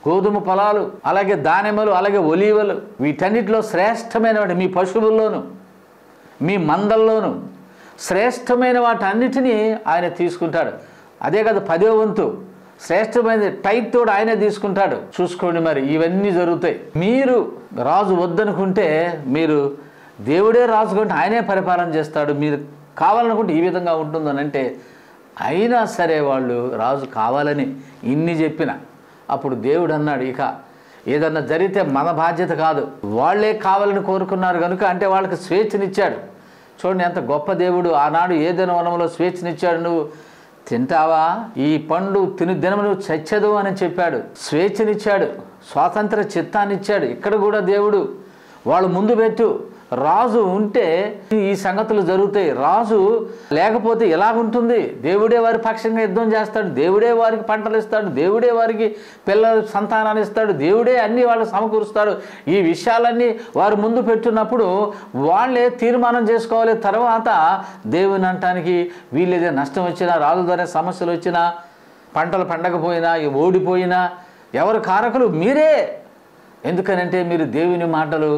గోధుమ పొలాలు, అలాగే దానిమ్మలు, అలాగే ఒలీవలు, వీటన్నిటిలో శ్రేష్టమైన వాటి, మీ పశువుల్లోను మీ మందల్లోను శ్రేష్టమైన వాటన్నిటినీ ఆయన తీసుకుంటాడు. అదే కదా 10వ వంతు శ్రేష్టమైనది టైప్ తోడు ఆయనే తీసుకుంటాడు. చూసుకోండి, మరి ఇవన్నీ జరుగుతాయి. మీరు రాజు వద్దనుకుంటే, మీరు దేవుడే రాజు కంటే ఆయనే పరిపాలన చేస్తాడు. మీరు కావాలనుకుంటే ఈ విధంగా ఉంటుందని అంటే, అయినా సరే వాళ్ళు రాజు కావాలని ఇన్ని చెప్పిన అప్పుడు దేవుడు అన్నాడు, ఇక ఏదన్నా జరిగితే మన బాధ్యత కాదు, వాళ్ళే కావాలని కోరుకున్నారు కనుక, అంటే వాళ్ళకి స్వేచ్ఛనిచ్చాడు. చూడండి ఎంత గొప్ప దేవుడు. ఆనాడు ఏదైనా వనంలో స్వేచ్ఛనిచ్చాడు. నువ్వు తింటావా, ఈ పండు తిను దినము నువ్వు చచ్చదు అని చెప్పాడు. స్వేచ్ఛనిచ్చాడు, స్వాతంత్ర చిత్తాన్ని ఇచ్చాడు. ఇక్కడ కూడా దేవుడు వాళ్ళు ముందు పెట్టు, రాజు ఉంటే ఈ సంగతులు జరుగుతాయి, రాజు లేకపోతే ఎలాగుంటుంది? దేవుడే వారి పక్షంగా యుద్ధం చేస్తాడు, దేవుడే వారికి పంటలు ఇస్తాడు, దేవుడే వారికి పిల్లల సంతానాన్ని ఇస్తాడు, దేవుడే అన్నీ వాళ్ళకి సమకూరుస్తాడు. ఈ విషయాలన్నీ వారు ముందు పెట్టున్నప్పుడు వాళ్ళే తీర్మానం చేసుకోవాలి. తర్వాత దేవుని అంటానికి వీళ్ళేదే నష్టం వచ్చినా, రాజు ద్వారా సమస్యలు వచ్చినా, పంటలు పండకపోయినా, ఓడిపోయినా ఎవరు కారకులు? మీరే. ఎందుకనంటే మీరు దేవుని మాటలు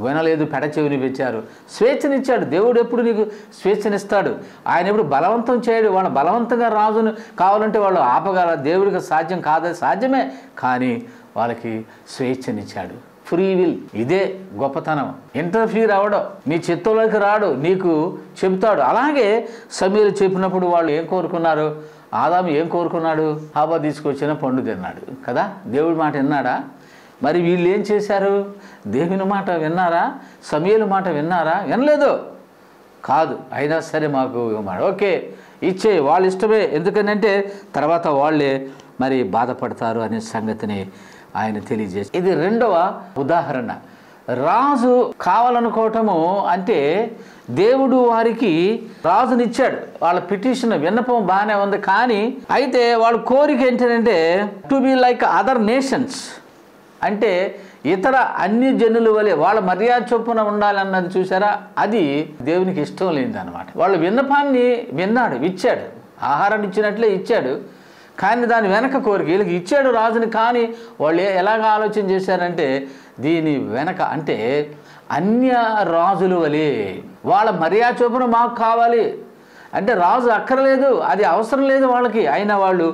వినలేదు, పెడచెవిని పెట్టారు. స్వేచ్ఛనిచ్చాడు దేవుడు. ఎప్పుడు నీకు స్వేచ్ఛనిస్తాడు. ఆయన ఎప్పుడు బలవంతం చేయడు. వాళ్ళు బలవంతంగా రాజును కావాలంటే వాళ్ళు ఆపగల, దేవుడికి సాధ్యం కాదని సాధ్యమే, కానీ వాళ్ళకి స్వేచ్ఛనిచ్చాడు. Free will. ఇదే గొప్పతనం. ఇంటర్ఫీర్ అవ్వడం, నీ చిత్తంలోకి రాడు, నీకు చెబుతాడు. అలాగే సమూయేలు చెప్పినప్పుడు వాళ్ళు ఏం కోరుకున్నారు? ఆదాము ఏం కోరుకున్నాడు? హవ్వ తీసుకొచ్చిన పండు తిన్నాడు కదా. దేవుడి మాట విన్నాడా? మరి వీళ్ళు ఏం చేశారు? దేవుని మాట విన్నారా? సమూయేలు మాట విన్నారా? వినలేదు కాదు. అయినా సరే మాకు ఇవ్వమాట, ఓకే ఇచ్చే, వాళ్ళ ఇష్టమే. ఎందుకనంటే తర్వాత వాళ్ళే మరి బాధపడతారు అనే సంగతిని ఆయన తెలియజేసి, ఇది 2వ ఉదాహరణ. రాజు కావాలనుకోవటము అంటే దేవుడు వారికి రాజునిచ్చాడు. వాళ్ళ పిటిషన్ విన్నపం బాగానే ఉంది, కానీ అయితే వాళ్ళ కోరిక ఏంటంటే to be like other nations, అంటే ఇతర అన్ని జనుల వలె వాళ్ళ మర్యాద చొప్పున ఉండాలన్నది చూసారా, అది దేవునికి ఇష్టం లేదన్నమాట. వాళ్ళ విన్నపాన్ని విన్నాడు, ఇచ్చాడు, ఆహారాన్ని ఇచ్చినట్లే ఇచ్చాడు, కానీ దాని వెనక కోరిక వీళ్ళకి ఇచ్చాడు రాజుని. కానీ వాళ్ళు ఎలాగ ఆలోచన చేశారంటే దీని వెనక అంటే అన్య రాజుల వలె వాళ్ళ మర్యాద చొప్పున మాకు కావాలి అంటే రాజు అక్కర్లేదు, అది అవసరం లేదు వాళ్ళకి. అయినా వాళ్ళు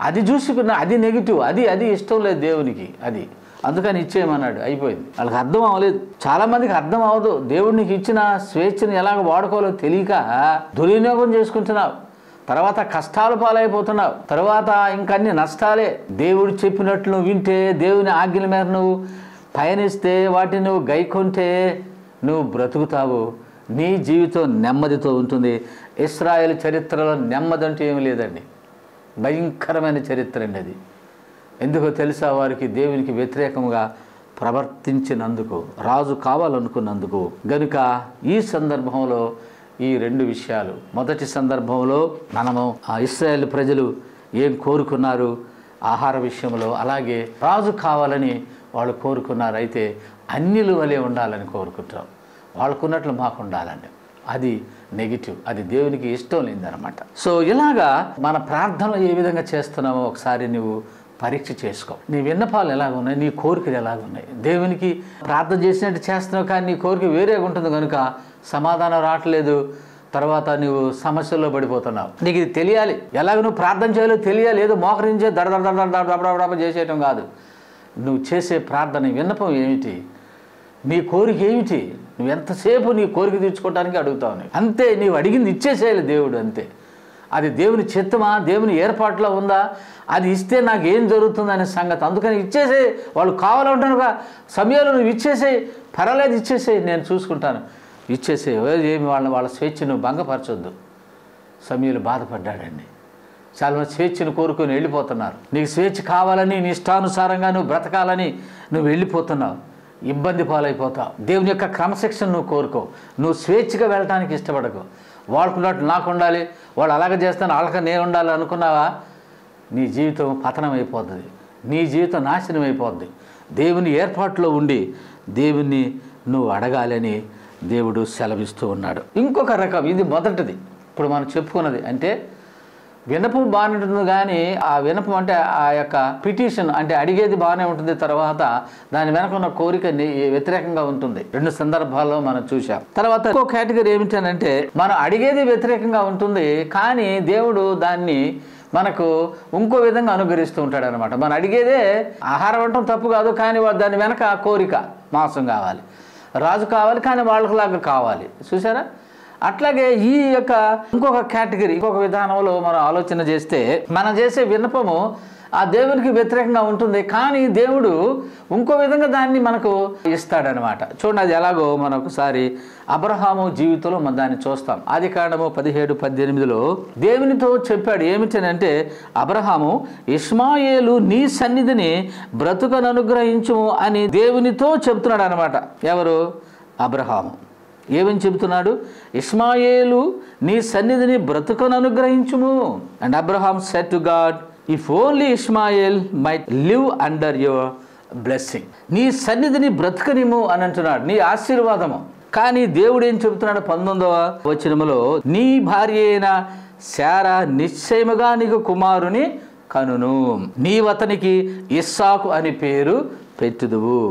అది చూసుకున్న, అది నెగిటివ్, అది ఇష్టం లేదు దేవునికి. అది అందుకని ఇచ్చేయమన్నాడు, అయిపోయింది. వాళ్ళకి అర్థం అవ్వలేదు. చాలామందికి అర్థం అవ్వదు. దేవుడు నీకు ఇచ్చిన స్వేచ్ఛను ఎలాగ వాడుకోవాలో తెలియక దుర్వినియోగం చేసుకుంటున్నావు, తర్వాత కష్టాలు పాలైపోతున్నావు, తర్వాత ఇంకన్నీ నష్టాలే. దేవుడు చెప్పినట్లు నువ్వు వింటే, దేవుని ఆజ్ఞల మేర నువ్వు పయనిస్తే, వాటిని నువ్వు గైకొంటే నువ్వు బ్రతుకుతావు, నీ జీవితం నెమ్మదితో ఉంటుంది. ఇశ్రాయేలు చరిత్రలో నెమ్మది అంటూ ఏమీ లేదండి. భయంకరమైన చరిత్ర అండి అది. ఎందుకో తెలుసా? వారికి దేవునికి వ్యతిరేకంగా ప్రవర్తించినందుకు, రాజు కావాలనుకున్నందుకు. గనుక ఈ సందర్భంలో ఈ రెండు విషయాలు, మొదటి సందర్భంలో మనము ఆ ఇశ్రాయేలు ప్రజలు ఏం కోరుకున్నారు ఆహార విషయంలో, అలాగే రాజు కావాలని వాళ్ళు కోరుకున్నారు. అయితే అన్యుల వలె ఉండాలని కోరుకుంటాం, వాళ్ళకున్నట్లు మాకు ఉండాలండి. అది నెగిటివ్, అది దేవునికి ఇష్టం లేదనమాట. సో ఇలాగా మన ప్రార్థనలు ఏ విధంగా చేస్తున్నామో ఒకసారి నువ్వు పరీక్ష చేసుకో. నీ విన్నపాలు ఎలాగున్నాయి, నీ కోరికలు ఎలాగున్నాయి. దేవునికి ప్రార్థన చేసినట్టు చేస్తున్నావు కానీ నీ కోరిక వేరేగా ఉంటుంది కనుక సమాధానం రావట్లేదు. తర్వాత నువ్వు సమస్యల్లో పడిపోతున్నావు. నీకు ఇది తెలియాలి, ఎలాగ నువ్వు ప్రార్థన చేయాలో తెలియాలి. ఏదో మోకరించే దడదడదడదడదడదడ చేసేయటం కాదు. నువ్వు చేసే ప్రార్థన విన్నపం ఏమిటి, నీ కోరిక ఏమిటి, నువ్వు ఎంతసేపు నీ కోరిక తీర్చుకోవడానికి అడుగుతావు. అంతే, నీవు అడిగింది ఇచ్చేసేయాలి దేవుడు, అంతే. అది దేవుని చిత్తమా, దేవుని ఏర్పాట్లో ఉందా, అది ఇస్తే నాకు ఏం జరుగుతుంది అనే సంగతి. అందుకని ఇచ్చేసే, వాళ్ళు కావాలంటానుగా సమయంలో నువ్వు ఇచ్చేసే, పర్వాలేదు ఇచ్చేసే, నేను చూసుకుంటాను, ఇచ్చేసే. ఏమి వాళ్ళ స్వేచ్ఛను భంగపరచొద్దు. సమయంలో బాధపడ్డాడండి. చాలామంది స్వేచ్ఛను కోరుకొని వెళ్ళిపోతున్నారు. నీకు స్వేచ్ఛ కావాలని, నీ ఇష్టానుసారంగా నువ్వు బ్రతకాలని నువ్వు వెళ్ళిపోతున్నావు, ఇబ్బంది పాలైపోతావు. దేవుని యొక్క క్రమశిక్షణ నువ్వు కోరుకో. నువ్వు స్వేచ్ఛగా వెళ్ళడానికి ఇష్టపడకు. వాళ్ళకున్నట్టు నాకు ఉండాలి, వాళ్ళు అలాగే చేస్తాను, వాళ్ళకి నేను ఉండాలి అనుకున్నావా, నీ జీవితం పతనం అయిపోతుంది, నీ జీవితం నాశనం అయిపోద్ది. దేవుని ఏర్పాట్లో ఉండి దేవుణ్ణి నువ్వు అడగాలని దేవుడు సెలవిస్తూ ఉన్నాడు. ఇంకొక రకం, ఇది మొదటిది ఇప్పుడు మనం చెప్పుకున్నది. అంటే వినపం బాగానే ఉంటుంది కానీ ఆ వినపం అంటే ఆ యొక్క పిటిషన్ అంటే అడిగేది బాగానే ఉంటుంది, తర్వాత దాని వెనక ఉన్న కోరిక వ్యతిరేకంగా ఉంటుంది. రెండు సందర్భాల్లో మనం చూసాం. తర్వాత ఇంకో కేటగిరీ ఏమిటంటే మనం అడిగేది వ్యతిరేకంగా ఉంటుంది కానీ దేవుడు దాన్ని మనకు ఇంకో విధంగా అనుగ్రహిస్తూ ఉంటాడు అనమాట. మనం అడిగేదే ఆహారం అంటాం తప్పు కాదు, కానీ దాని వెనక కోరిక, మాంసం కావాలి, రాజు కావాలి కానీ వాళ్ళకులాగా కావాలి. చూసారా? అట్లాగే ఈ యొక్క ఇంకొక కేటగిరీ, ఇంకొక విధానంలో మనం ఆలోచన చేస్తే మనం చేసే విన్నపము ఆ దేవునికి వ్యతిరేకంగా ఉంటుంది కానీ దేవుడు ఇంకో విధంగా దాన్ని మనకు ఇస్తాడనమాట. చూడండి, అది ఎలాగో మనం ఒకసారి అబ్రహాము జీవితంలో మనం దాన్ని చూస్తాం. ఆదికాండము 17:18 దేవునితో చెప్పాడు. ఏమిటనంటే, అబ్రహాము ఇష్మాయేలు నీ సన్నిధిని బ్రతుకను అనుగ్రహించుము అని దేవునితో చెప్తున్నాడు అనమాట. ఎవరు? అబ్రహాము. ఏమని చెబుతున్నాడు? ఇష్మాయేలు నీ సన్నిధిని బ్రతుకను అనుగ్రహించుము. And Abraham said to God, if only Ishmael might live under your blessing. నీ సన్నిధిని బ్రతుకనిము అని అంటున్నాడు, నీ ఆశీర్వాదము. కానీ దేవుడు ఏం చెబుతున్నాడు? 19వ వచనములో, నీ భార్య అయిన శారా నిశ్చయముగా నీకు కుమారుని కనును, నీవతనికి ఇస్సాకు అని పేరు పెట్టుదువు,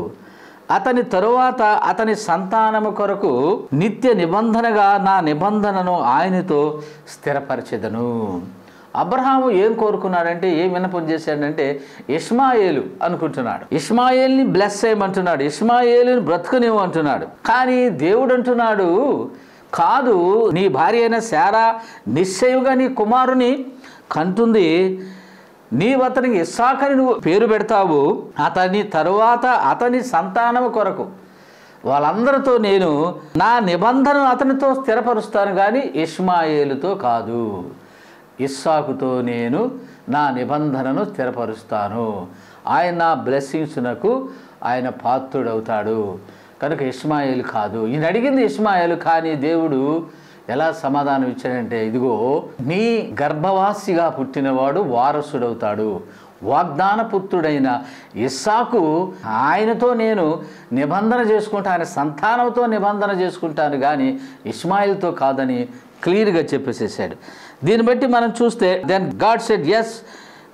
అతని తరువాత అతని సంతానము కొరకు నిత్య నిబంధనగా నా నిబంధనను ఆయనతో స్థిరపరచెదను. అబ్రహాము ఏం కోరుకున్నాడంటే, ఏం విన్నపం చేశాడంటే, ఇష్మాయేలు అనుకుంటున్నాడు, ఇష్మాయేల్ని బ్లెస్ చేయమంటున్నాడు, ఇష్మాయేలుని బ్రతుకునివ్వు అంటున్నాడు. కానీ దేవుడు అంటున్నాడు, కాదు, నీ భార్య అయిన శారా నిశ్చయంగా నీ కుమారుని కంటుంది, నీవు అతనికి ఇస్సాకని నువ్వు పేరు పెడతావు, అతని తరువాత అతని సంతానము కొరకు వాళ్ళందరితో నేను నా నిబంధనను అతనితో స్థిరపరుస్తాను కానీ ఇష్మాయేలుతో కాదు, ఇస్సాకుతో నేను నా నిబంధనను స్థిరపరుస్తాను, ఆయన నా బ్లెస్సింగ్స్నకు ఆయన పాత్రుడవుతాడు, కనుక ఇష్మాయేలు కాదు. ఈయన అడిగింది ఇష్మాయేలు, కానీ దేవుడు ఎలా సమాధానం ఇచ్చాడంటే, ఇదిగో నీ గర్భవాసిగా పుట్టినవాడు వారసుడవుతాడు, వాగ్దాన పుత్రుడైన ఇస్సాకు, ఆయనతో నేను నిబంధన చేసుకుంటా, ఆయన సంతానంతో నిబంధన చేసుకుంటాను కానీ ఇష్మాయిల్తో కాదని క్లియర్గా చెప్పేసేసాడు. దీన్ని బట్టి మనం చూస్తే, then God said, yes,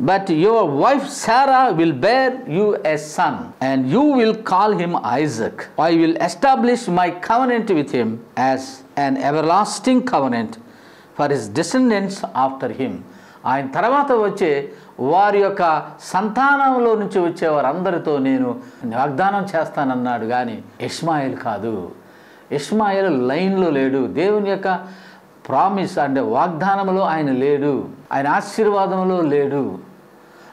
but your wife Sarah will bear you a son and you will call him Isaac. I will establish my covenant with him as an everlasting covenant for his descendants after him. ఆయన తర్వాత వచ్చే వారి యొక్క సంతానంలో నుంచి వచ్చే వారందరితో నేను వాగ్దానం చేస్తానన్నాడు కానీ ఇష్మాయేల్ కాదు. ఇష్మాయేల్ లైన్లో లేడు, దేవుని యొక్క ప్రామిస్ అంటే వాగ్దానంలో ఆయన లేడు, ఆయన ఆశీర్వాదంలో లేడు.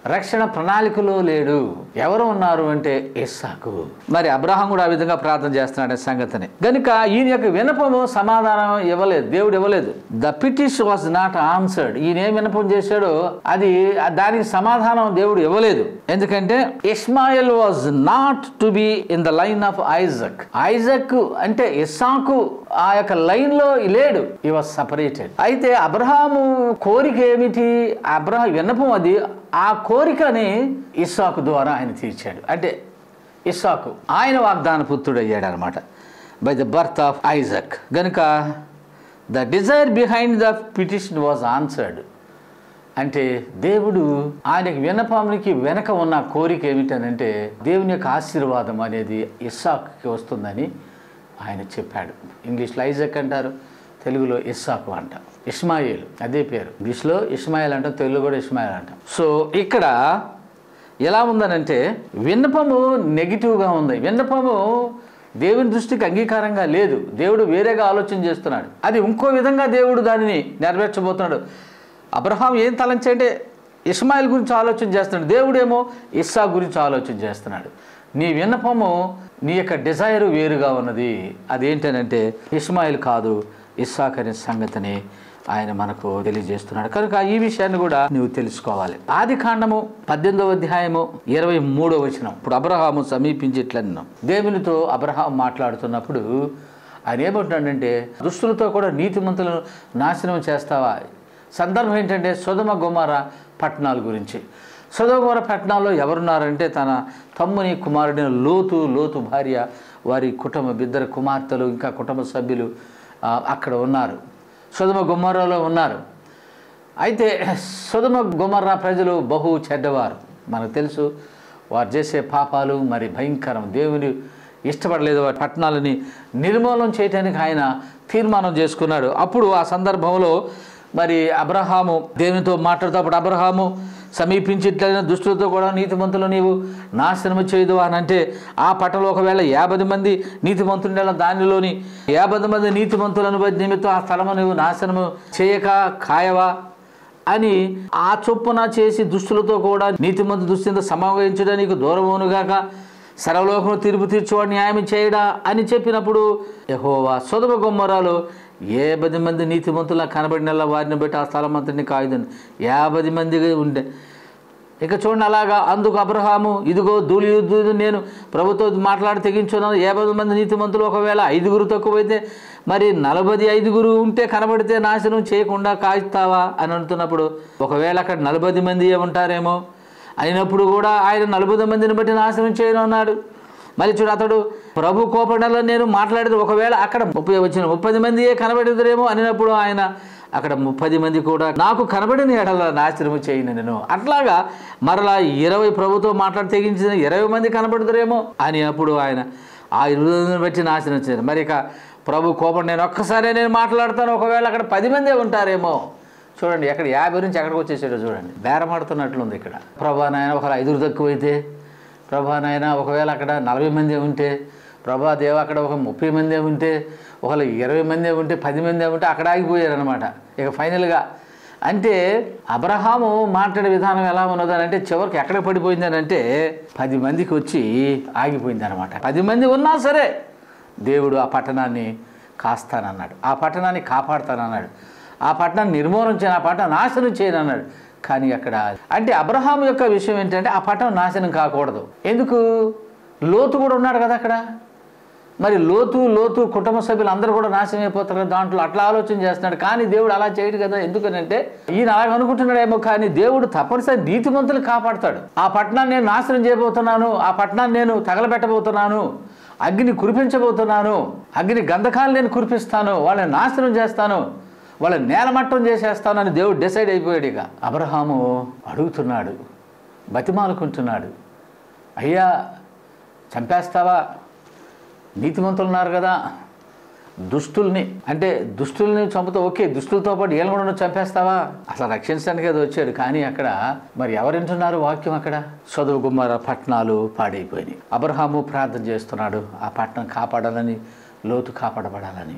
రక్షణ ప్రణాళికలో లేడు. ఎవరు ఉన్నారు అంటే ఇస్సాకు. మరి అబ్రహాం కూడా ఆ విధంగా ప్రార్థన చేస్తున్నాడు సంగతిని. కనుక ఈయన యొక్క విన్నపము సమాధానం ఇవ్వలేదు, దేవుడు ఇవ్వలేదు. The petition was not answered. ఈయన ఏం విన్నపం చేశాడో అది దానికి సమాధానం దేవుడు ఇవ్వలేదు. ఎందుకంటే Ismail was not to be in the line of Isaac. Isaac అంటే ఇస్సాకు ఆ యొక్క లైన్ లో లేడు. ఈ వాజ్ సపరేటెడ్. అయితే అబ్రహాము కోరిక ఏమిటి? అబ్రహాం విన్నపం అది. ఆ కోరికని ఇస్సాకు ద్వారా ఆయన తీర్చాడు. అంటే ఇస్సాకు ఆయన వాగ్దాన పుత్రుడు అయ్యాడు అనమాట, by the birth of Isaac. గనుక the desire behind the petition was answered. అంటే దేవుడు ఆయనకి విన్నపానికి వెనక ఉన్న కోరిక ఏమిటనంటే దేవుని యొక్క ఆశీర్వాదం అనేది ఇస్సాకుకి వస్తుందని ఆయన చెప్పాడు. ఇంగ్లీష్లో ఐజక్ అంటారు, తెలుగులో ఇస్సాకు అంటాం. ఇస్మాయిల్ అదే పేరు. ఇంగ్లీష్లో ఇస్మాయిల్ అంటాం, తెలుగులో కూడా ఇస్మాయిల్ అంటాం. సో ఇక్కడ ఎలా ఉందనంటే విన్నపము నెగిటివ్గా ఉంది. విన్నపము దేవుని దృష్టికి అంగీకారంగా లేదు. దేవుడు వేరేగా ఆలోచన చేస్తున్నాడు. అది ఇంకో విధంగా దేవుడు దానిని నెరవేర్చబోతున్నాడు. అబ్రహాం ఏం తలంచంటే ఇస్మాయిల్ గురించి ఆలోచన చేస్తున్నాడు, దేవుడేమో ఇస్సాకు గురించి ఆలోచన చేస్తున్నాడు. నీ విన్నపము నీ యొక్క డిజైర్ వేరుగా ఉన్నది. అదేంటనంటే ఇస్మాయిల్ కాదు, ఇస్సాకు అనే సంగతిని ఆయన మనకు తెలియజేస్తున్నాడు. కనుక ఈ విషయాన్ని కూడా నువ్వు తెలుసుకోవాలి. ఆది కాండము 18వ అధ్యాయము 23వ వచనం. ఇప్పుడు అబ్రహాము సమీపించేట్లన్నాం. దేవునితో అబ్రహాం మాట్లాడుతున్నప్పుడు ఆయన ఏమంటున్నాడంటే దుష్టులతో కూడా నీతిమంతులను నాశనం చేస్తావా? సందర్భం ఏంటంటే సొదొమ గొమొర్రా పట్టణాల గురించి. సొదొమ గొమొర్రా పట్టణాల్లో ఎవరున్నారంటే తన తమ్ముని కుమారుడైన లోతు భార్య, వారి ఇద్దరు కుమార్తెలు, ఇంకా కుటుంబ సభ్యులు అక్కడ ఉన్నారు, సొదొమ గొమొర్రాలో ఉన్నారు. అయితే సొదొమ గొమొర్రా ప్రజలు బహు చెడ్డవారు. మనకు తెలుసు వారు చేసే పాపాలు మరి భయంకరం. దేవుని ఇష్టపడలేదు. వారి పట్టణాలని నిర్మూలన చేయడానికి ఆయన తీర్మానం చేసుకున్నాడు. అప్పుడు ఆ సందర్భంలో మరి అబ్రహాము దేవునితో మాట్లాడుతూ అబ్రహాము సమీపించేట్లయినా దుష్టులతో కూడా నీతిమంతులు నీవు నాశనము చేయదు అని అంటే ఆ పట్టణంలో ఒకవేళ 50 మంది నీతిమంతుల దానిలోని 50 మంది నీతిమంతులను నిమిత్తం ఆ స్థలము నువ్వు నాశనము చేయక కాయవా అని ఆ చొప్పున చేసి దుష్టులతో కూడా నీతిమంతు దుష్టితో సమావేశించడానికి దూరమవునుగాక, సర్వలోకము తీర్పు తీర్చువాడు న్యాయం చేయడా అని చెప్పినప్పుడు యెహోవా సొదొమ గొమొర్రాలో 50 మంది నీతిమంతులా కనబడినలా వారిని బట్టి ఆ స్థలం అంతటిని కాయుదని 50 మందిగా ఉండే. ఇక చూడండి అలాగా. అందుకు అబ్రహాము ఇదిగో ధూళి నేను ప్రభుతో మాట్లాడి తెగించున్నాను. 50 మంది నీతిమంతులు ఒకవేళ 5 తక్కువైతే మరి 45 ఉంటే కనబడితే నాశనం చేయకుండా కాయిస్తావా అని అంటున్నప్పుడు ఒకవేళ అక్కడ 40 మంది ఉంటారేమో అయినప్పుడు కూడా ఆయన 40 మందిని బట్టి నాశనం చేయను అన్నాడు. మళ్ళీ చూడు అతడు ప్రభు కోపడలో నేను మాట్లాడేది ఒకవేళ అక్కడ 30 మందియే కనబడేదిరేమో అనినప్పుడు ఆయన అక్కడ 30 మంది కూడా నాకు కనబడిన ఎడల నాశనము చేయను నేను. అట్లాగా మరలా 20 ప్రభుతో మాట్లాడి తెగించిన 20 మంది కనబడుతురేమో అని అప్పుడు ఆయన ఆ 20 బట్టి నాశనం చేయను. మరి ఇక ప్రభు కోపం నేను ఒక్కసారే నేను మాట్లాడతాను, ఒకవేళ అక్కడ 10 మందే ఉంటారేమో. చూడండి ఎక్కడ 50 నుంచి ఎక్కడికి వచ్చేసాడో చూడండి. బేరమాడుతున్నట్లుంది ఇక్కడ. ప్రభా నాయన ఒకవేళ 5 తక్కువైతే, ప్రభా నాయన ఒకవేళ అక్కడ 40 మంది ఉంటే, ప్రభా దేవ అక్కడ ఒక 30 మంది ఉంటే, ఒకవేళ 20 మంది ఉంటే, 10 మంది ఉంటే అక్కడ ఆగిపోయారనమాట. ఇక ఫైనల్గా అంటే అబ్రహాము మాట్లాడే విధానం ఎలా ఉన్నదనంటే చివరికి ఎక్కడ పడిపోయిందనంటే 10 మందికి వచ్చి ఆగిపోయింది అనమాట. 10 మంది ఉన్నా సరే దేవుడు ఆ పట్టణాన్ని కాస్తానన్నాడు, ఆ పట్టణాన్ని కాపాడుతానన్నాడు, ఆ పట్టణాన్ని నిర్మూలన చేయను, ఆ పట్టణం నాశనం చేయను అన్నాడు. కానీ అక్కడ అంటే అబ్రహాం యొక్క విషయం ఏంటంటే ఆ పట్టణం నాశనం కాకూడదు. ఎందుకు? లోతు కూడా ఉన్నాడు కదా అక్కడ. మరి లోతు కుటుంబ సభ్యులు అందరూ కూడా నాశనం అయిపోతారు దాంట్లో. అట్లా ఆలోచన చేస్తున్నాడు. కానీ దేవుడు అలా చేయడు కదా. ఎందుకనంటే ఈయన అలాగ అనుకుంటున్నాడేమో, కానీ దేవుడు తప్పనిసరి నీతిమంతులు కాపాడుతాడు. ఆ పట్టణాన్ని నేను నాశనం చేయబోతున్నాను, ఆ పట్టణాన్ని నేను తగలబెట్టబోతున్నాను, అగ్ని కురిపించబోతున్నాను, అగ్ని గంధకాలు నేను కురిపిస్తాను, వాళ్ళని నాశనం చేస్తాను, వాళ్ళని నేలమట్టం చేసేస్తానని దేవుడు డిసైడ్ అయిపోయాడు. ఇక అబ్రహాము అడుగుతున్నాడు, బతిమాలుకుంటున్నాడు, అయ్యా చంపేస్తావా? నీతిమంతులు ఉన్నారు కదా, దుష్టుల్ని అంటే దుష్టుల్ని చంపుతా ఓకే, దుష్టులతో పాటు వీళ్ళని కూడా చంపేస్తావా? అసలు రక్షించడానికి అది వచ్చాడు. కానీ అక్కడ మరి ఎవరింటున్నారు వాక్యం? అక్కడ సొదొమ గొమొర్రా పట్టణాలు పాడైపోయినాయి. అబ్రహాము ప్రార్థన చేస్తున్నాడు ఆ పట్టణం కాపాడాలని, లోతు కాపాడబడాలని.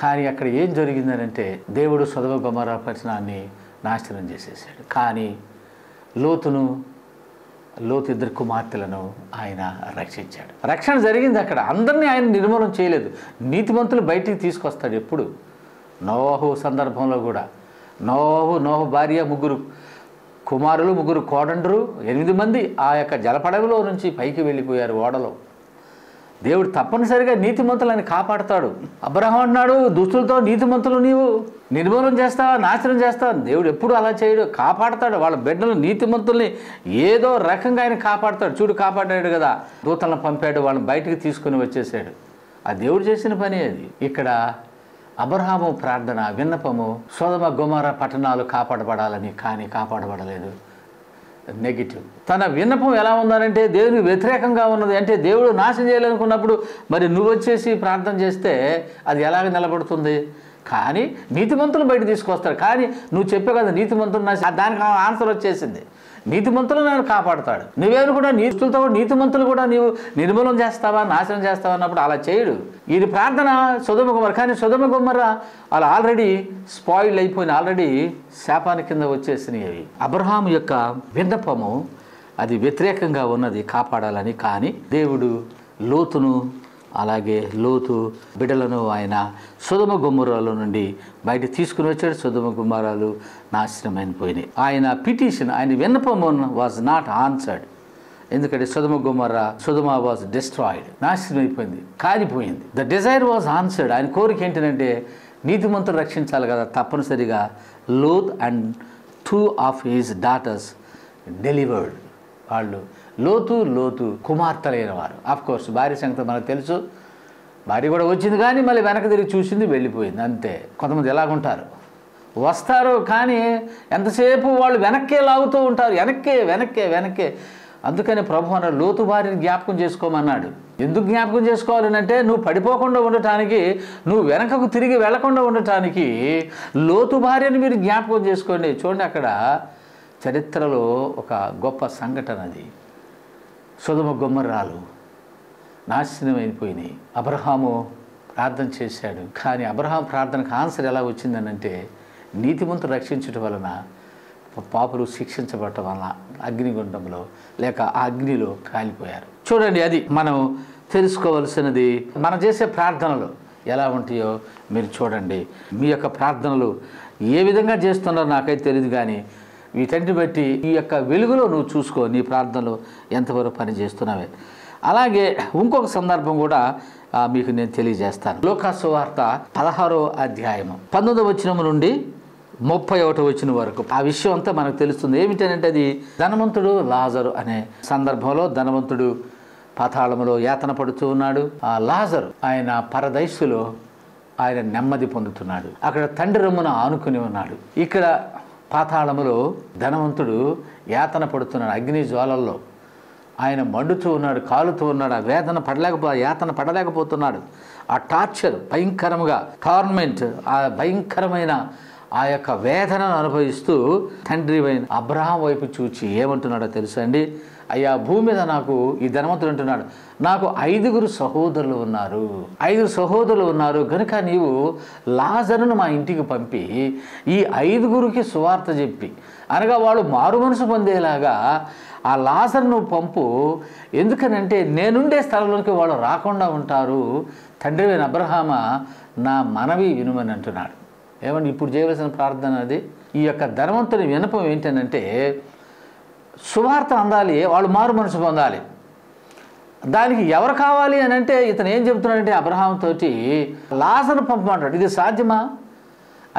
కానీ అక్కడ ఏం జరిగిందనంటే దేవుడు సొదొమ గొమొర్రా పట్టణాన్ని నాశనం చేసేసాడు. కానీ లోతు ఇద్దరు కుమార్తెలను ఆయన రక్షించాడు. రక్షణ జరిగింది అక్కడ. అందరినీ ఆయన నిర్మూలన చేయలేదు. నీతిమంతులు బయటికి తీసుకొస్తాడు ఎప్పుడు. నోవహు సందర్భంలో కూడా నోవహు భార్య, 3 కుమారులు, 3 కోడండ్రు, 8 మంది ఆ యొక్క జలపడవలో నుంచి పైకి వెళ్ళిపోయారు ఓడలో. దేవుడు తప్పనిసరిగా నీతిమంతులని కాపాడతాడు. అబ్రహాం అన్నాడు, దుస్తులతో నీతిమంతులు నీవు నిర్మూలన చేస్తావా, నాశనం చేస్తావా? దేవుడు ఎప్పుడు అలా చేయడు, కాపాడతాడు. వాళ్ళ బిడ్డలు నీతిమంతుల్ని ఏదో రకంగా ఆయన కాపాడతాడు. చూడు, కాపాడాడు కదా, దూతలను పంపాడు, వాళ్ళని బయటికి తీసుకుని వచ్చేసాడు. ఆ దేవుడు చేసిన పని అది. ఇక్కడ అబ్రహాము ప్రార్థన, విన్నపము, సొదొమ గొమొర్రా పట్టణాలు కాపాడబడాలని, కానీ కాపాడబడలేదు. నెగిటివ్. తన విన్నపం ఎలా ఉందనంటే దేవునికి వ్యతిరేకంగా ఉన్నది. అంటే దేవుడు నాశనం చేయాలనుకున్నప్పుడు మరి నువ్వు వచ్చేసి ప్రార్థన చేస్తే అది ఎలాగ నిలబడుతుంది? కానీ నీతిమంతులు బయట తీసుకొస్తాడు. కానీ నువ్వు చెప్పే కదా నీతిమంతులు, దానికి ఆన్సర్ వచ్చేసింది. నీతిమంతులు నేను కాపాడుతాడు. నువ్వేను కూడా నీతిమంతులు కూడా నీవు నిర్మూలన చేస్తావా, నాశనం చేస్తావా అన్నప్పుడు అలా చేయడు. ఇది ప్రార్థన సొదొమ గొమొర్రా. కానీ సొదొమ గొమొర్రా వాళ్ళు ఆల్రెడీ స్పాయిల్ అయిపోయిన, ఆల్రెడీ శాపాని కింద వచ్చేసినవి. అబ్రహాము యొక్క విన్నపము అది వ్యతిరేకంగా ఉన్నది, కాపాడాలని. కానీ దేవుడు లోతును, అలాగే లోతు బిడ్డలను ఆయన సొదొమ గొమొర్రాలో నుండి బయట తీసుకుని వచ్చాడు. సొదొమ గొమొర్రాలు నాశనమైపోయినాయి. ఆయన పిటిషన్, ఆయన విన్నపము వాజ్ నాట్ ఆన్సర్డ్. ఎందుకంటే సొదొమ వాజ్ డిస్ట్రాయిడ్, నాశనం అయిపోయింది, కాలిపోయింది. The desire was answered. ఆయన కోరిక ఏంటంటే నీతిమంతులు రక్షించాలి కదా, తప్పనిసరిగా Lot and 2 of his daughters delivered. వాళ్ళు లోతు కుమార్తెలైన వారు. ఆఫ్కోర్స్ భార్య సంగతి మనకు తెలుసు. భార్య కూడా వచ్చింది, కానీ మళ్ళీ వెనక్కి తిరిగి చూసింది, వెళ్ళిపోయింది, అంతే. కొంతమంది ఎలాగుంటారు, వస్తారు కానీ ఎంతసేపు వాళ్ళు వెనక్కే లాగుతూ ఉంటారు, వెనక్కే. అందుకని ప్రభు అన్నాడు, లోతు భార్యని జ్ఞాపకం చేసుకోమన్నాడు. ఎందుకు జ్ఞాపకం చేసుకోవాలనంటే నువ్వు పడిపోకుండా ఉండటానికి, నువ్వు వెనకకు తిరిగి వెళ్లకుండా ఉండటానికి లోతు భార్యని మీరు జ్ఞాపకం చేసుకోండి. చూడండి, అక్కడ చరిత్రలో ఒక గొప్ప సంఘటన అది. సొదొమ గొమొర్రాలు నాశనం అయిపోయినాయి. అబ్రహాము ప్రార్థన చేశాడు, కానీ అబ్రహాం ప్రార్థనకు ఆన్సర్ ఎలా వచ్చిందనంటే నీతిమంతులు రక్షించడం వలన పాపులు శిక్షించబడటం వలన అగ్నిగుండంలో లేక ఆ అగ్నిలో కాలిపోయారు. చూడండి, అది మనం తెలుసుకోవలసినది. మనం చేసే ప్రార్థనలు ఎలా ఉంటాయో మీరు చూడండి. మీ యొక్క ప్రార్థనలు ఏ విధంగా చేస్తున్నారో నాకైతే తెలియదు, కానీ వీటన్నిటిని బట్టి ఈ యొక్క వెలుగులో నువ్వు చూసుకో, నీ ప్రార్థనలు ఎంతవరకు పని చేస్తున్నావే. అలాగే ఇంకొక సందర్భం కూడా మీకు నేను తెలియజేస్తాను. లూకా సువార్త 16వ అధ్యాయము 19వ వచనం నుండి 31వ వచనం వరకు ఆ విషయం అంతా మనకు తెలుస్తుంది. ఏమిటంటే అది ధనవంతుడు లాజరు అనే సందర్భంలో ధనవంతుడు పాతాళములో యాతన పడుతూ ఉన్నాడు. ఆ లాజరు ఆయన పరదైసులో ఆయన నెమ్మది పొందుతున్నాడు. అక్కడ తండ్రి రొమ్మున ఆనుకుని ఉన్నాడు. ఇక్కడ పాతాళములో ధనవంతుడు యాతన పడుతున్నాడు. అగ్ని జ్వాలల్లో ఆయన మండుతూ ఉన్నాడు, కాలుతూ ఉన్నాడు. ఆ యాతన పడలేకపోతున్నాడు. ఆ టార్చర్ భయంకరంగా, టార్మెంట్, ఆ భయంకరమైన ఆ యొక్క వేదనను అనుభవిస్తూ తండ్రి అయిన అబ్రహాం వైపు చూచి ఏమంటున్నాడో తెలుసా అండి? అయ్యా, భూమి మీద నాకు, ఈ ధనవంతుడు అంటున్నాడు, నాకు 5 సహోదరులు ఉన్నారు. 5 సహోదరులు ఉన్నారు కనుక నీవు లాజరును మా ఇంటికి పంపి ఈ 5కి సువార్త చెప్పి, అనగా వాళ్ళు మారు మనసు పొందేలాగా ఆ లాజరును పంపు. ఎందుకనంటే నేనుండే స్థలంలోకి వాళ్ళు రాకుండా ఉంటారు. తండ్రి అయిన అబ్రహామా, నా మనవి వినుమని అంటున్నాడు. ఏమండి, ఇప్పుడు చేయవలసిన ప్రార్థన అది. ఈ యొక్క ధనవంతుని వినపం ఏంటంటే సువార్త అందాలి, వాళ్ళు మారు మనసు పొందాలి. దానికి ఎవరు కావాలి అని అంటే ఇతను ఏం చెబుతున్నాడంటే అబ్రహాం తోటి లాజరు పంపమంటాడు. ఇది సాధ్యమా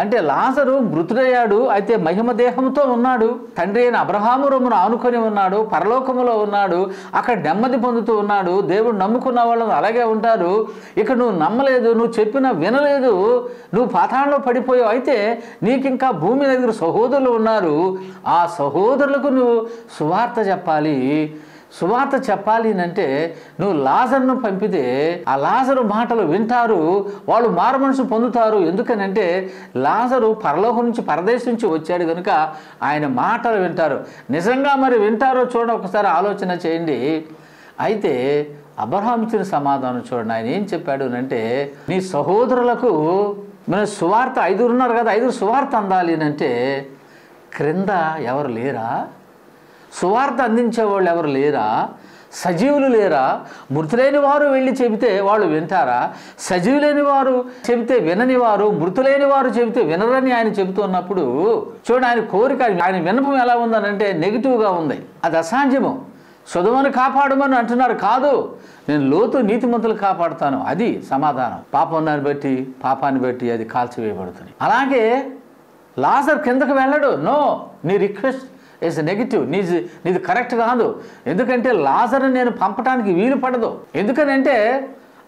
అంటే లాజరు మృతుడయ్యాడు, అయితే మహిమ దేహంతో ఉన్నాడు. తండ్రి అయిన అబ్రహాము రొమ్మును ఆనుకొని ఉన్నాడు, పరలోకములో ఉన్నాడు, అక్కడ నెమ్మది పొందుతూ ఉన్నాడు. దేవుడు నమ్ముకున్న వాళ్ళు అలాగే ఉంటారు. ఇక నువ్వు నమ్మలేదు, నువ్వు చెప్పినా వినలేదు, నువ్వు పాతాళంలో పడిపోయావు. అయితే నీకు ఇంకా భూమి దగ్గర సహోదరులు ఉన్నారు. ఆ సహోదరులకు నువ్వు సువార్త చెప్పాలి. సువార్త చెప్పాలి అంటే నువ్వు లాజరును పంపితే ఆ లాజరు మాటలు వింటారు, వాళ్ళు మారు మనసు పొందుతారు. ఎందుకనంటే లాజరు పరలోకం నుంచి, పరదేశం నుంచి వచ్చాడు కనుక ఆయన మాటలు వింటారు. నిజంగా మరి వింటారో చూడండి, ఒకసారి ఆలోచన చేయండి. అయితే అబ్రహాం ఇచ్చిన సమాధానం చూడండి. ఆయన ఏం చెప్పాడు అంటే, నీ సహోదరులకు మన సువార్త 5 ఉన్నారు కదా, 5 సువార్త అందాలి అంటే క్రింద ఎవరు లేరా? సువార్త అందించేవాళ్ళు ఎవరు లేరా? సజీవులు లేరా? మృతులైన వారు వెళ్ళి చెబితే వాళ్ళు వింటారా? సజీవులైన వారు చెబితే వినని వారు, మృతులైన వారు చెబితే వినరని ఆయన చెబుతున్నప్పుడు చూడండి, ఆయన కోరిక, ఆయన విన్నపం ఎలా ఉందనంటే నెగిటివ్గా ఉంది. అది అసాధ్యము. సొదొమను కాపాడమని అంటున్నారు, కాదు, నేను లోతు నీతిమంతులు కాపాడుతాను. అది సమాధానం. పాపాన్ని బట్టి అది కాల్చివేయబడుతుంది. అలాగే లాజర్ కిందకు వెళ్ళడు. నో, నీ రిక్వెస్ట్ ఈజ్ నెగిటివ్, నీది కరెక్ట్ కాదు. ఎందుకంటే లాజర్ని నేను పంపడానికి వీలు పడదు. ఎందుకనంటే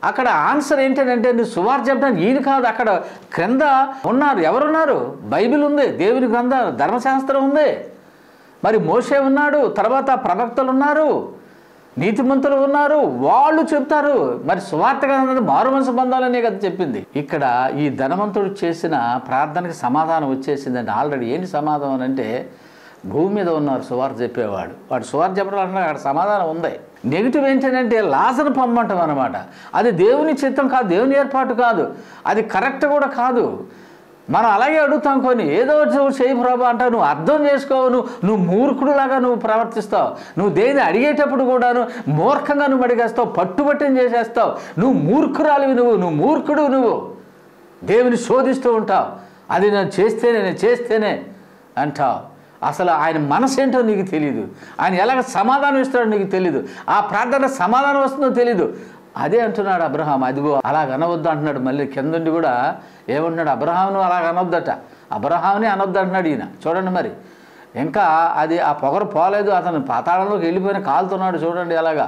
అక్కడ ఆన్సర్ ఏంటంటే నీ సువార్త చెప్పడానికి ఈయన కాదు, అక్కడ క్రింద ఉన్నారు. ఎవరున్నారు? బైబిల్ ఉంది, దేవుని గ్రంథ ధర్మశాస్త్రం ఉంది, మరి మోషే ఉన్నాడు, తర్వాత ప్రవక్తలు ఉన్నారు, నీతిమంతులు ఉన్నారు, వాళ్ళు చెప్తారు. మరి సువార్తగా మారుమనసు పొందాలనే కదా చెప్పింది. ఇక్కడ ఈ ధనవంతుడు చేసిన ప్రార్థనకి సమాధానం వచ్చేసిందండి ఆల్రెడీ. ఏంటి సమాధానం అంటే, భూమి మీద ఉన్నారు సువార్త చెప్పేవాడు, వాడు సువార్త చెప్పడం అంటే అక్కడ సమాధానం ఉంది. నెగిటివ్ ఏంటంటే లాజర్ను పంపమంటాం అనమాట. అది దేవుని చిత్తం కాదు, దేవుని ఏర్పాటు కాదు, అది కరెక్ట్ కూడా కాదు. మనం అలాగే అడుగుతాం కొన్ని, ఏదో చేయి ప్రభా అంటావు, నువ్వు అర్థం చేసుకోవు, నువ్వు మూర్ఖుడులాగా నువ్వు ప్రవర్తిస్తావు. నువ్వు దేని అడిగేటప్పుడు కూడాను మూర్ఖంగా నువ్వు అడిగేస్తావు, పట్టుబట్టిని చేసేస్తావు. నువ్వు మూర్ఖురాలివి, నువ్వు మూర్ఖుడు, నువ్వు దేవుని శోధిస్తూ ఉంటావు. అది నేను చేస్తేనే అంటావు. అసలు ఆయన మనసు ఏంటో నీకు తెలీదు, ఆయన ఎలాగ సమాధానం ఇస్తాడో నీకు తెలీదు, ఆ ప్రార్థన సమాధానం వస్తుందో తెలీదు. అదే అంటున్నాడు అబ్రహాం, అదిగో అలాగ అనవద్దు అంటున్నాడు. మళ్ళీ కిందండి కూడా ఏమంటున్నాడు, అబ్రహాంను అలాగ అనొద్దట, అబ్రహాంని అనొద్దు అంటున్నాడు ఈయన. చూడండి మరి ఇంకా అది ఆ పొగరు పోలేదు, అతను పాతాళంలోకి వెళ్ళిపోయిన కాలుతున్నాడు. చూడండి ఎలాగా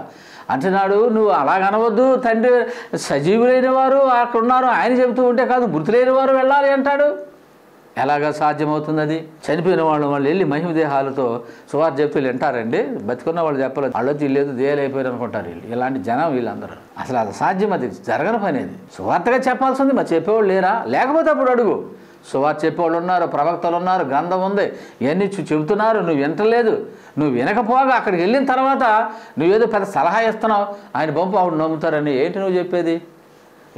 అంటున్నాడు, నువ్వు అలాగ అనవద్దు తండ్రి, సజీవులైన వారు అక్కడ ఉన్నారు ఆయన చెబుతూ ఉంటే కాదు, మృతులైన వారు వెళ్ళాలి అంటాడు. ఎలాగా సాధ్యమవుతుంది? అది చనిపోయిన వాళ్ళు వెళ్ళి మహిమదేహాలతో సువార్త చెప్తే వింటారండి, బతికున్న వాళ్ళు చెప్పలేదు, వాళ్ళు లేదు దేయాలు అయిపోయారు అనుకుంటారు వీళ్ళు. ఇలాంటి జనం వీళ్ళందరూ. అసలు అది సాధ్యం, అది జరగని పని. అది సువార్తగా చెప్పాల్సింది, మరి చెప్పేవాళ్ళు లేరా? లేకపోతే అప్పుడు అడుగు. సువార్త చెప్పేవాళ్ళు ఉన్నారు, ప్రవక్తలు ఉన్నారు, గ్రంథం ఉంది, ఇవన్నీ చెబుతున్నారు, నువ్వు వింటలేదు. నువ్వు వినకపోగా అక్కడికి వెళ్ళిన తర్వాత నువ్వేదో పెద్ద సలహా ఇస్తున్నావు, ఆయన పంపు ఆవిడ నమ్ముతారని. ఏంటి నువ్వు చెప్పేది?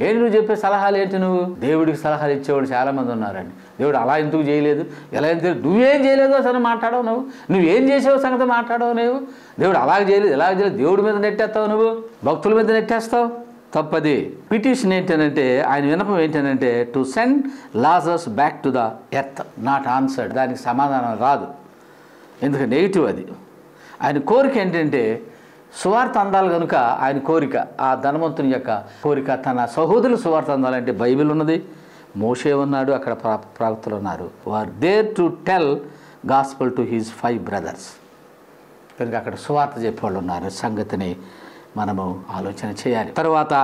ఏంటి నువ్వు చెప్పే సలహాలు ఏంటి? నువ్వు దేవుడికి సలహాలు ఇచ్చేవాడు చాలామంది ఉన్నారండి. దేవుడు అలా ఎందుకు చేయలేదు, ఎలా ఎందుకు, నువ్వేం చేయలేదో అసలు మాట్లాడవు, నువ్వేం చేసావు సంగతి మాట్లాడవు. నువ్వు దేవుడు అలాగ చేయలేదు, ఎలాగ చేయలేదు, దేవుడి మీద నెట్టేస్తావు, నువ్వు భక్తుల మీద నెట్టేస్తావు. తప్పది. పిటిషన్ ఏంటంటే, ఆయన విన్నపం ఏంటంటే, to send Lazarus back to the earth, not answered. దానికి సమాధానం రాదు, ఎందుకంటే నెగిటివ్ అది. ఆయన కోరిక ఏంటంటే సువార్త అందాలి కనుక ఆయన కోరిక, ఆ ధనవంతుని యొక్క కోరిక, తన సహోదరులు సువార్త అందాలంటే బైబిల్ ఉన్నది, మోషే ఉన్నాడు, అక్కడ ప్రవక్తలు ఉన్నారు. వారు there to tell gospel to his 5 brothers. కనుక అక్కడ సువార్త చెప్పేవాళ్ళు ఉన్నారు. సంగతిని మనము ఆలోచన చేయాలి. తర్వాత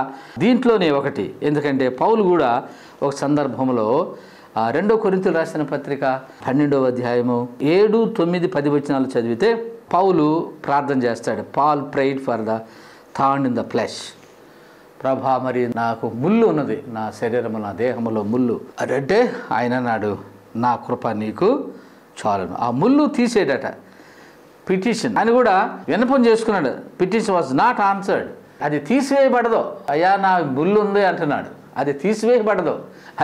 దీంట్లోనే ఒకటి, ఎందుకంటే పౌలు కూడా ఒక సందర్భంలో 2 కొరింథీయులకు రాసిన పత్రిక 12వ అధ్యాయము 7, 9, 10 వచనాలు చదివితే పౌలు ప్రార్థన చేస్తాడు. Paul prayed for the thorn in the flesh. ప్రభా, మరి నాకు ముళ్ళు ఉన్నది, నా శరీరము, నా దేహములో ముళ్ళు. అదంటే ఆయన అన్నాడు, నా కృప నీకు చాలును. ఆ ముళ్ళు తీసేడట. పిటిషన్ అని కూడా విన్నపం చేసుకున్నాడు. Petition was not answered. అది తీసివేయబడదు. అయ్యా నా ముళ్ళు ఉంది అంటున్నాడు, అది తీసివేయబడదు,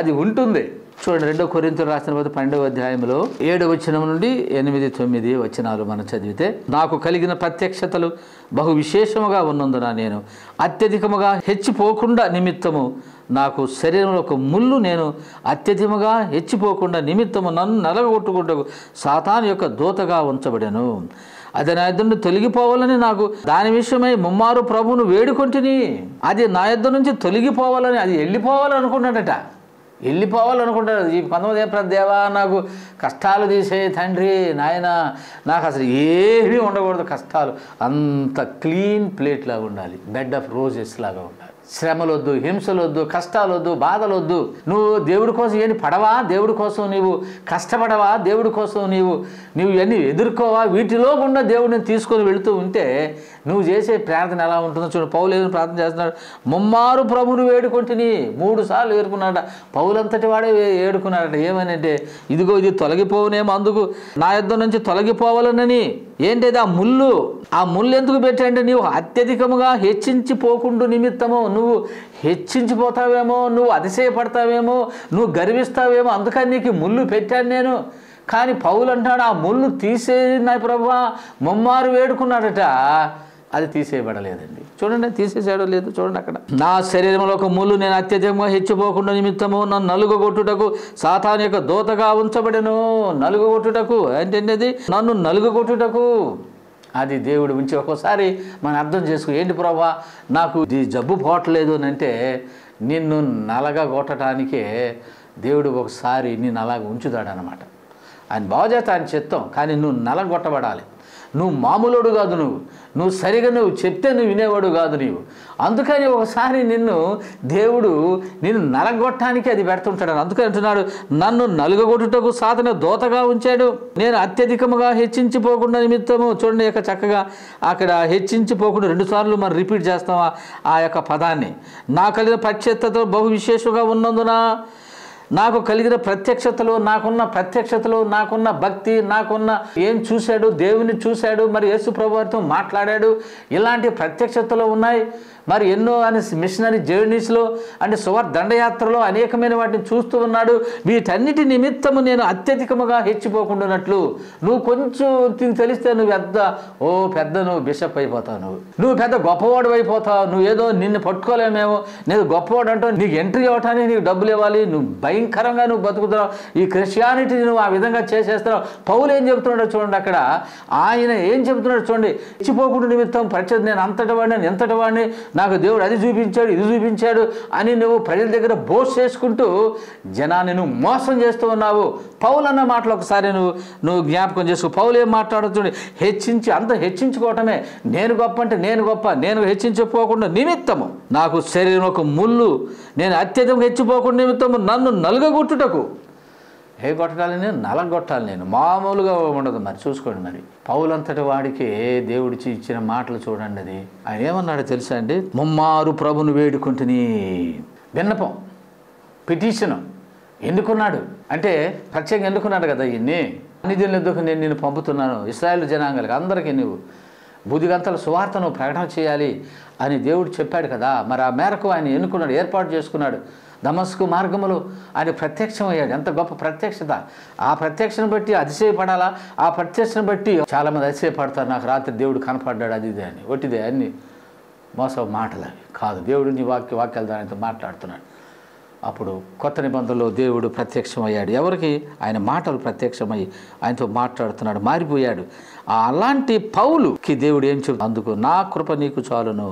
అది ఉంటుంది. చూడండి 2 కొరింథీయులకు రాసిన 12వ అధ్యాయంలో 7 వచనం నుండి 8, 9 వచనాలు మనం చదివితే, నాకు కలిగిన ప్రత్యక్షతలు బహు విశేషముగా ఉన్నందున నేను అత్యధికముగా హెచ్చిపోకుండా నిమిత్తము, నాకు శరీరంలో ఒక ముళ్ళు, నేను అత్యధికముగా హెచ్చిపోకుండా నిమిత్తము నన్ను నలగొట్టుకుంటూ సాతాను యొక్క దూతగా ఉంచబడెను. అది నా యొద్ద నుండి తొలగిపోవాలని నాకు దాని విషయమై ముమ్మారు ప్రభువును వేడుకొంటిని. అది నా యొద్ద నుంచి తొలగిపోవాలని, అది వెళ్ళిపోవాలనుకున్నాడట. వెళ్ళిపోవాలనుకుంటాడు. ఈ 19 దేవా, నాకు కష్టాలు తీసే తండ్రి నాయన, నాకు అసలు ఏమీ ఉండకూడదు, కష్టాలు అంత క్లీన్ ప్లేట్ లాగా ఉండాలి, బెడ్ ఆఫ్ రోజెస్ లాగా ఉండాలి. శ్రమలొద్దు, హింసలొద్దు, కష్టాలొద్దు, బాధలొద్దు. నువ్వు దేవుడి కోసం ఏమి పడవా, దేవుడి కోసం నీవు కష్టపడవా, దేవుడి కోసం నీవు ఇవన్నీ ఎదుర్కోవా, వీటిలో గుండా దేవుడిని తీసుకొని వెళుతూ ఉంటే నువ్వు చేసే ప్రార్థన ఎలా ఉంటుందో చూడు. పౌలు ఏమైనా ప్రార్థన చేస్తున్నాడు, ముమ్మారు ప్రభువును వేడుకొంటిని. 3 సార్లు వేడుకున్నాడ. పౌలంతటి వాడే వేడుకున్నాడట. ఏమనంటే, ఇదిగో ఇది తొలగిపోవనేమో, అందుకు నా యొద్ద నుంచి తొలగిపోవాలనని. ఏంటిది? ఆ ముళ్ళు ఎందుకు పెట్టాయంటే, నీవు అత్యధికముగా హెచ్చించిపోకుండా నిమిత్తము, నువ్వు హెచ్చించిపోతావేమో, నువ్వు అతిశయపడతావేమో, నువ్వు గర్విస్తావేమో, అందుకని నీకు ముళ్ళు పెట్టాను నేను. కానీ పౌలు అంటాడు ఆ ముళ్ళు తీసేనాయి ప్రభువా, ముమ్మారు వేడుకున్నాడట, అది తీసేయబడలేదండి. చూడండి, తీసేసాడో లేదు చూడండి అక్కడ. నా శరీరంలో ఒక ముళ్ళు నేను అత్యధికంగా హెచ్చిపోకుండా నిమిత్తము నన్ను నలుగగొట్టుటకు సాతాను యొక్క దూతగా ఉంచబడెను. నలుగగొట్టుటకు ఏంటంటే అది నన్ను నలుగగొట్టుటకు అది దేవుడు ఉంచి. ఒక్కోసారి మనం అర్థం చేసుకో, ఏంటి ప్రభా నాకు ఈ జబ్బు పోవట్లేదు అని అంటే నిన్ను నలగగొట్టడానికే దేవుడు ఒకసారి నిన్ను అలాగ ఉంచుతాడు అనమాట. ఆయన బాగుచేత ఆయన చిత్తం, కానీ నువ్వు నలగొట్టబడాలి. నువ్వు మామూలుడు కాదు, నువ్వు సరిగా నువ్వు చెప్తే నువ్వు వినేవాడు కాదు నీవు. అందుకని ఒకసారి దేవుడు నిన్ను నలగొట్టడానికి అది పెడుతుంటాడు. అందుకని అంటున్నాడు నన్ను నలుగగొట్టుటకు సాతాను దూతగా ఉంచాడు, నేను అత్యధికముగా హెచ్చించిపోకుండా నిమిత్తము. చూడండి యొక్క చక్కగా అక్కడ హెచ్చించిపోకుండా 2 సార్లు మనం రిపీట్ చేస్తాం ఆ యొక్క పదాన్ని. నా కలిగిన ప్రత్యక్షత బహు విశేషంగా ఉన్నందున, నాకు కలిగిన ప్రత్యక్షతలో, నాకున్న భక్తి, నాకున్న ఏం చూశాడు, దేవుని చూశాడు, మరి యేసు ప్రభువుతో మాట్లాడాడు, ఇలాంటి ప్రత్యక్షతలో ఉన్నాయి. మరి ఎన్నో అని మిషనరీ జర్నీస్లో అంటే సువార్త దండయాత్రలో అనేకమైన వాటిని చూస్తూ ఉన్నాడు. వీటన్నిటి నిమిత్తము నేను అత్యధికముగా హెచ్చిపోకుండానట్లు. నువ్వు కొంచెం తెలిస్తే నువ్వు పెద్ద నువ్వు బిషప్ అయిపోతావు, నువ్వు పెద్ద గొప్పవాడు అయిపోతావు, నువ్వు ఏదో నిన్ను పట్టుకోలేమేమో, నేను గొప్పవాడు అంటావు, నీకు ఎంట్రీ అవ్వటానికి నీకు డబ్బులు ఇవ్వాలి, నువ్వు భయంకరంగా నువ్వు బతుకుతున్నావు, ఈ క్రిస్టియానిటీని నువ్వు ఆ విధంగా చేసేస్తున్నావు. పౌలు ఏం చెబుతున్నాడో చూడండి అక్కడ, ఆయన ఏం చెబుతున్నాడు చూడండి. హెచ్చిపోకుండా నిమిత్తం ప్రత్యేక నేను అంతటి వాడిని ఎంతటి వాడిని, నాకు దేవుడు అది చూపించాడు ఇది చూపించాడు అని నువ్వు ప్రజల దగ్గర బోస్ట్ చేసుకుంటూ జనాన్ని నువ్వు మోసం చేస్తూ ఉన్నావు. పౌలు అన్న మాటలు ఒకసారి నువ్వు జ్ఞాపకం చేసుకో. పౌలు ఏం మాట్లాడుతుంది, హెచ్చించుకోవటమే. నేను గొప్ప అంటే నేను గొప్ప, నేను హెచ్చించిపోకుండా నిమిత్తము నాకు శరీరం ఒక ముళ్ళు నేను అత్యధికంగా హెచ్చిపోకుండా నిమిత్తము నన్ను నలుగగొట్టుటకు. ఏ కొట్టాలి, నేను నలగొట్టాలి, నేను మామూలుగా ఉండదు. మరి చూసుకోండి, మరి పౌలంతటి వాడికి దేవుడిచి ఇచ్చిన మాటలు చూడండి. అది ఆయన ఏమన్నాడో తెలుసా అండి, ముమ్మారు ప్రభును వేడుకుంటుని. విన్నపం, పిటిషను ఎందుకున్నాడు అంటే ప్రత్యేకంగా ఎందుకున్నాడు కదా, ఇన్ని నిధులు ఎందుకు నేను నిన్ను పంపుతున్నాను ఇశ్రాయేలు జనాంగాలకు అందరికీ నువ్వు బుద్ధిగంతల సువార్తను ప్రకటన చేయాలి అని దేవుడు చెప్పాడు కదా. మరి ఆ మేరకు ఆయన ఎన్నుకున్నాడు, ఏర్పాటు చేసుకున్నాడు. దమస్కు మార్గములో ఆయన ప్రత్యక్షమయ్యాడు. ఎంత గొప్ప ప్రత్యక్షత! ఆ ప్రత్యక్షను బట్టి అతిశయపడాలా? ఆ ప్రత్యక్షను బట్టి చాలామంది అతిశయపడతారు, నాకు రాత్రి దేవుడు కనపడ్డాడు అది ఇది అని. ఒట్టిదే, అన్ని మోసం మాటలు అవి కాదు. దేవుడు నీ వాక్యాలు దానితో మాట్లాడుతున్నాడు. అప్పుడు కొత్త నిబంధనలో దేవుడు ప్రత్యక్షమయ్యాడు. ఎవరికి? ఆయన మాటలు ప్రత్యక్షమయ్యి ఆయనతో మాట్లాడుతున్నాడు, మారిపోయాడు. అలాంటి పౌలుకి దేవుడు ఏం చెబుతాడు, అందుకు నా కృప నీకు చాలును,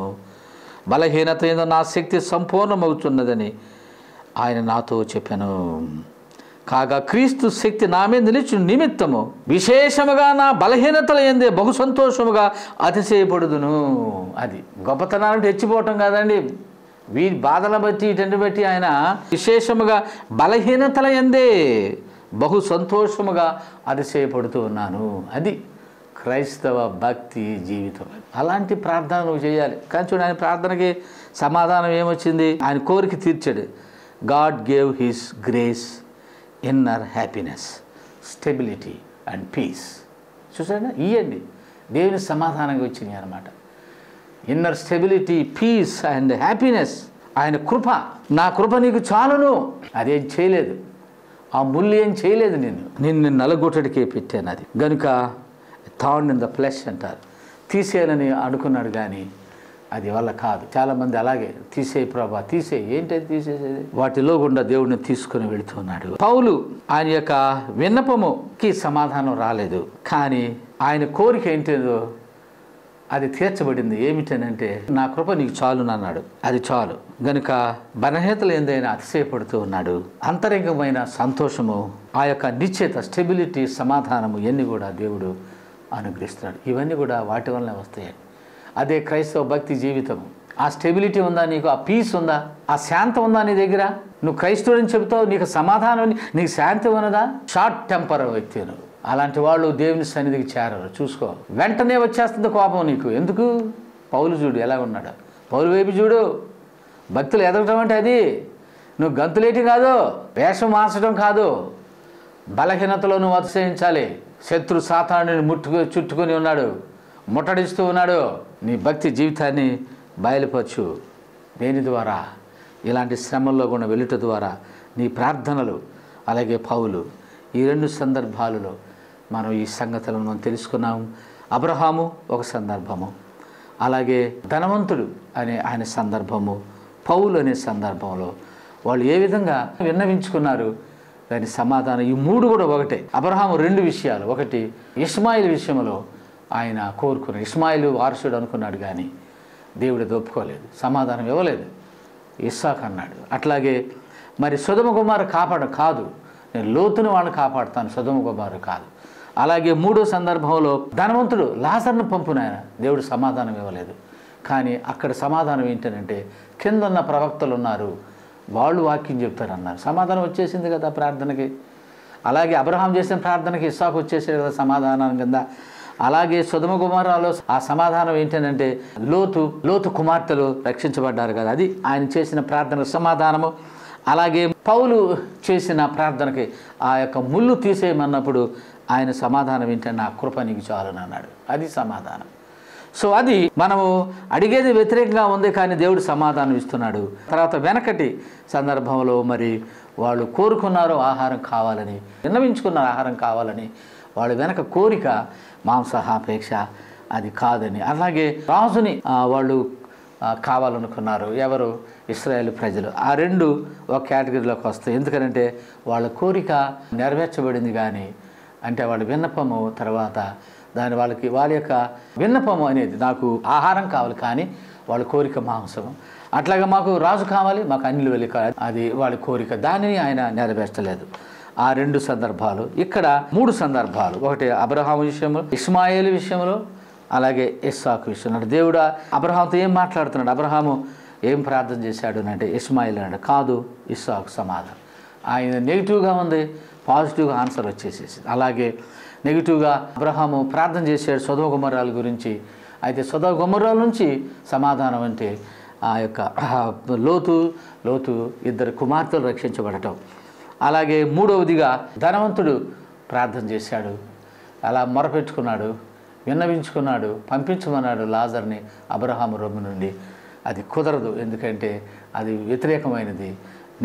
బలహీనత ఏదో నా శక్తి సంపూర్ణమవుతున్నదని ఆయన నాతో చెప్పాను. కాగా క్రీస్తు శక్తి నా మీద నిలిచి నిమిత్తము విశేషముగా నా బలహీనతల యందే బహు సంతోషముగా అతిశయపడుదును. అది గొప్పతనాన్ని హెచ్చిపోవటం కాదండి, వీరి బాధల బట్టి వీటన్ని బట్టి ఆయన విశేషముగా బలహీనతల యందే బహు సంతోషముగా అతిశయపడుతూ ఉన్నాను. అది క్రైస్తవ భక్తి జీవితం. అలాంటి ప్రార్థన నువ్వు చేయాలి. కానీ చూడండి, ఆయన ప్రార్థనకి సమాధానం ఏమొచ్చింది, ఆయన కోరిక తీర్చాడు. God gave his grace, inner happiness, stability and peace. చూసారా, ఇవ్వండి దేవుని సమాధానంగా వచ్చినాయి అన్నమాట. Inner stability, peace and happiness. ఆయన కృప, నా కృప నీకు చాలును. అదేం చేయలేదు, ఆ ముళ్ళు ఏం చేయలేదు, నిన్ను నలగొట్టడికే పెట్టాను. అది గనుక థార్న్ ఇన్ ద ఫ్లెష్ అంటారు. తీసేయాలని అనుకున్నాడు కానీ అది వల్ల కాదు. చాలామంది అలాగే తీసేయి ప్రభా, తీసేయి. ఏంటది తీసేసేది? వాటిలో గుండా దేవుడిని తీసుకుని వెళుతున్నాడు. పౌలు ఆయన యొక్క విన్నపముకి సమాధానం రాలేదు, కానీ ఆయన కోరిక ఏంటో అది తీర్చబడింది. ఏమిటనంటే నా కృప నీకు చాలు అన్నాడు. అది చాలు. గనుక బలహీనతలు ఏందైనా అతిశయపడుతూ ఉన్నాడు. అంతరంగమైన సంతోషము, ఆ యొక్క నిశ్చయత, స్టెబిలిటీ, సమాధానము ఇవన్నీ కూడా దేవుడు అనుగ్రహిస్తున్నాడు. ఇవన్నీ కూడా వాటి వల్లనే వస్తాయి. అదే క్రైస్తవ భక్తి జీవితం. ఆ స్టెబిలిటీ ఉందా నీకు? ఆ పీస్ ఉందా? ఆ శాంతం ఉందా నీ దగ్గర? నువ్వు క్రైస్తవుని చెబుతావు, నీకు సమాధానం, నీకు శాంతి ఉన్నదా? షార్ట్ టెంపర్ వ్యక్తి నువ్వు. అలాంటి వాళ్ళు దేవుని సన్నిధికి చేరరు. చూసుకో, వెంటనే వచ్చేస్తుంది కోపం నీకు. ఎందుకు? పౌలు చూడు ఎలా ఉన్నాడు. పౌలు వైపు చూడు. భక్తులు ఎదగటం అంటే అది నువ్వు గంతులేటి కాదు, వేషం మార్చడం కాదు. బలహీనతలో నువ్వు అతిశయించాలి. శత్రు సాతానుని చుట్టుకొని ఉన్నాడు, ముట్టడిస్తూ ఉన్నాడు. నీ భక్తి జీవితాన్ని బయలుపరచు. దేని ద్వారా? ఇలాంటి శ్రమల్లో కూడా వెళ్ళుట ద్వారా నీ ప్రార్థనలు. అలాగే పౌలు ఈ రెండు సందర్భాలలో మనం ఈ సంగతులను మనం తెలుసుకున్నాము. అబ్రహాము ఒక సందర్భము, అలాగే ధనవంతుడు అనే ఆయన సందర్భము, పౌలు అనే సందర్భంలో వాళ్ళు ఏ విధంగా విన్నవించుకున్నారు దాని సమాధానం. ఈ మూడు కూడా ఒకటే. అబ్రహాము రెండు విషయాలు, ఒకటి ఇష్మాయిల్ విషయంలో ఆయన కోరుకున్నాడు, ఇష్మాయిలు వారసుడు అనుకున్నాడు, కానీ దేవుడు ఒప్పుకోలేదు, సమాధానం ఇవ్వలేదు. ఇస్సాకు అన్నాడు. అట్లాగే మరి సొదొమ గొమొర్రా కాదు, నేను లోతుని వాళ్ళని కాపాడుతాను, సొదొమ గొమొర్రా కాదు. అలాగే మూడో సందర్భంలో ధనవంతుడు లాజరును పంపునాయన, దేవుడు సమాధానం ఇవ్వలేదు. కానీ అక్కడ సమాధానం ఏంటంటే కింద ఉన్న ప్రవక్తలు ఉన్నారు, వాళ్ళు వాక్యం చెప్తారన్నారు. సమాధానం వచ్చేసింది కదా ప్రార్థనకి. అలాగే అబ్రహాం చేసిన ప్రార్థనకి ఇస్సాకు వచ్చేసేది కదా సమాధానం కింద. అలాగే సొదొమ గొమొర్రాలో ఆ సమాధానం ఏంటంటే లోతు కుమార్తెలు రక్షించబడ్డారు కదా, అది ఆయన చేసిన ప్రార్థనకు సమాధానము. అలాగే పౌలు చేసిన ప్రార్థనకి ఆ యొక్క ముళ్ళు తీసేయమన్నప్పుడు ఆయన సమాధానం ఏంటంటే నా కృప నీకు చాలును అన్నాడు, అది సమాధానం. సో అది మనము అడిగేది వ్యతిరేకంగా ఉంది, కానీ దేవుడు సమాధానం ఇస్తున్నాడు. తర్వాత వెనకటి సందర్భంలో మరి వాళ్ళు కోరుకున్నారు ఆహారం కావాలని, విన్నవించుకున్నారు ఆహారం కావాలని. వాళ్ళు వెనక కోరిక మాంసాపేక్ష అది కాదని. అలాగే రాజుని వాళ్ళు కావాలనుకున్నారు, ఎవరు? ఇశ్రాయేలు ప్రజలు. ఆ రెండు ఒక కేటగిరీలోకి వస్తాయి. ఎందుకంటే వాళ్ళ కోరిక నెరవేర్చబడింది, కానీ అంటే వాళ్ళ విన్నపము తర్వాత వాళ్ళ యొక్క విన్నపము అనేది నాకు ఆహారం కావాలి, కానీ వాళ్ళ కోరిక మాంసము. అట్లాగే మాకు రాజు కావాలి, మాకు అన్యులు వెళ్ళి కావాలి, అది వాళ్ళ కోరిక, దానిని ఆయన నెరవేర్చలేదు. ఆ రెండు సందర్భాలు. ఇక్కడ మూడు సందర్భాలు, ఒకటి అబ్రహాము విషయంలో, ఇష్మాయేలు విషయంలో, అలాగే ఇస్సాకు విషయంలో. దేవుడు అబ్రహాంతో ఏం మాట్లాడుతున్నాడు? అబ్రహాము ఏం ప్రార్థన చేశాడు అంటే ఇష్మాయేలు అన్నాడు, కాదు ఇస్సాకు సమాధానం. ఆయన నెగిటివ్గా ఉంది, పాజిటివ్గా ఆన్సర్ వచ్చేసేసి. అలాగే నెగిటివ్గా అబ్రహాము ప్రార్థన చేశాడు సొదొమ గొమొర్రాల గురించి. అయితే సొదొమ గొమొర్రాల నుంచి సమాధానం అంటే ఆ యొక్క లోతు ఇద్దరు కుమార్తెలు రక్షించబడటం. అలాగే మూడవదిగా ధనవంతుడు ప్రార్థన చేశాడు, అలా మొరపెట్టుకున్నాడు, విన్నవించుకున్నాడు, పంపించమన్నాడు లాజర్ని అబ్రహాము రొమ్ము నుండి. అది కుదరదు, ఎందుకంటే అది వ్యతిరేకమైనది,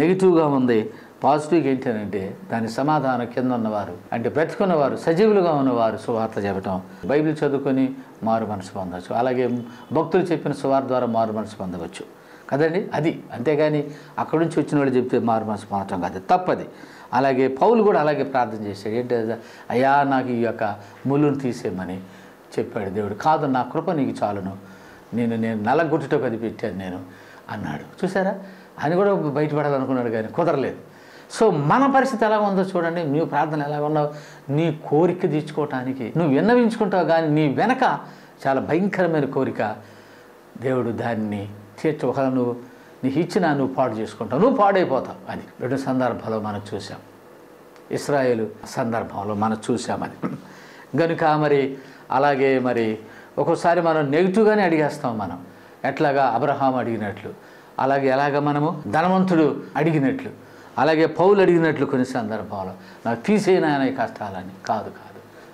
నెగిటివ్గా ఉంది. పాజిటివ్గా ఏంటంటే దాని సమాధానం కింద ఉన్నవారు, అంటే బ్రతుకున్నవారు, సజీవులుగా ఉన్నవారు సువార్త చెప్పటం, బైబిల్ చదువుకొని మారు మనసు పొందవచ్చు. అలాగే భక్తులు చెప్పిన సువార్త ద్వారా మారు మనసు పొందవచ్చు కదండి. అది అంతేగాని అక్కడి నుంచి వచ్చిన వాళ్ళు చెప్తే మారు మనసు పొందటం కాదు, తప్పది. అలాగే పౌలు కూడా అలాగే ప్రార్థన చేశాడు. ఏంటంటే అయ్యా నాకు ఈ యొక్క ముళ్ళును తీసేయమని చెప్పాడు. దేవుడు కాదు, నా కృప నీకు చాలును, నేను నలగొట్టుటో కది పెట్టాను నేను అన్నాడు. చూసారా, ఆయన కూడా బయటపడాలనుకున్నాడు, కానీ కుదరలేదు. సో మన పరిస్థితి ఎలా ఉందో చూడండి. నువ్వు ప్రార్థన ఎలా ఉన్నావు, నీ కోరిక తీర్చుకోవటానికి నువ్వు విన్నవించుకుంటావు, కానీ నీ వెనక చాలా భయంకరమైన కోరిక. దేవుడు దాన్ని తీర్చు, ఒకవేళ నువ్వు నీకు ఇచ్చినా నువ్వు పాడు చేసుకుంటావు, నువ్వు పాడైపోతావు. అది రెండు సందర్భాల్లో మనం చూసాం, ఇశ్రాయేలు సందర్భంలో మనం చూసామని. కనుక మరి అలాగే మరి ఒక్కోసారి మనం నెగిటివ్గానే అడిగేస్తాం. మనం ఎట్లాగా అబ్రహాం అడిగినట్లు, అలాగే ఎలాగ మనము ధనవంతుడు అడిగినట్లు, అలాగే పౌలు అడిగినట్లు కొన్ని సందర్భాలు నాకు తీసేయన ఆయన కష్టాలని. కాదు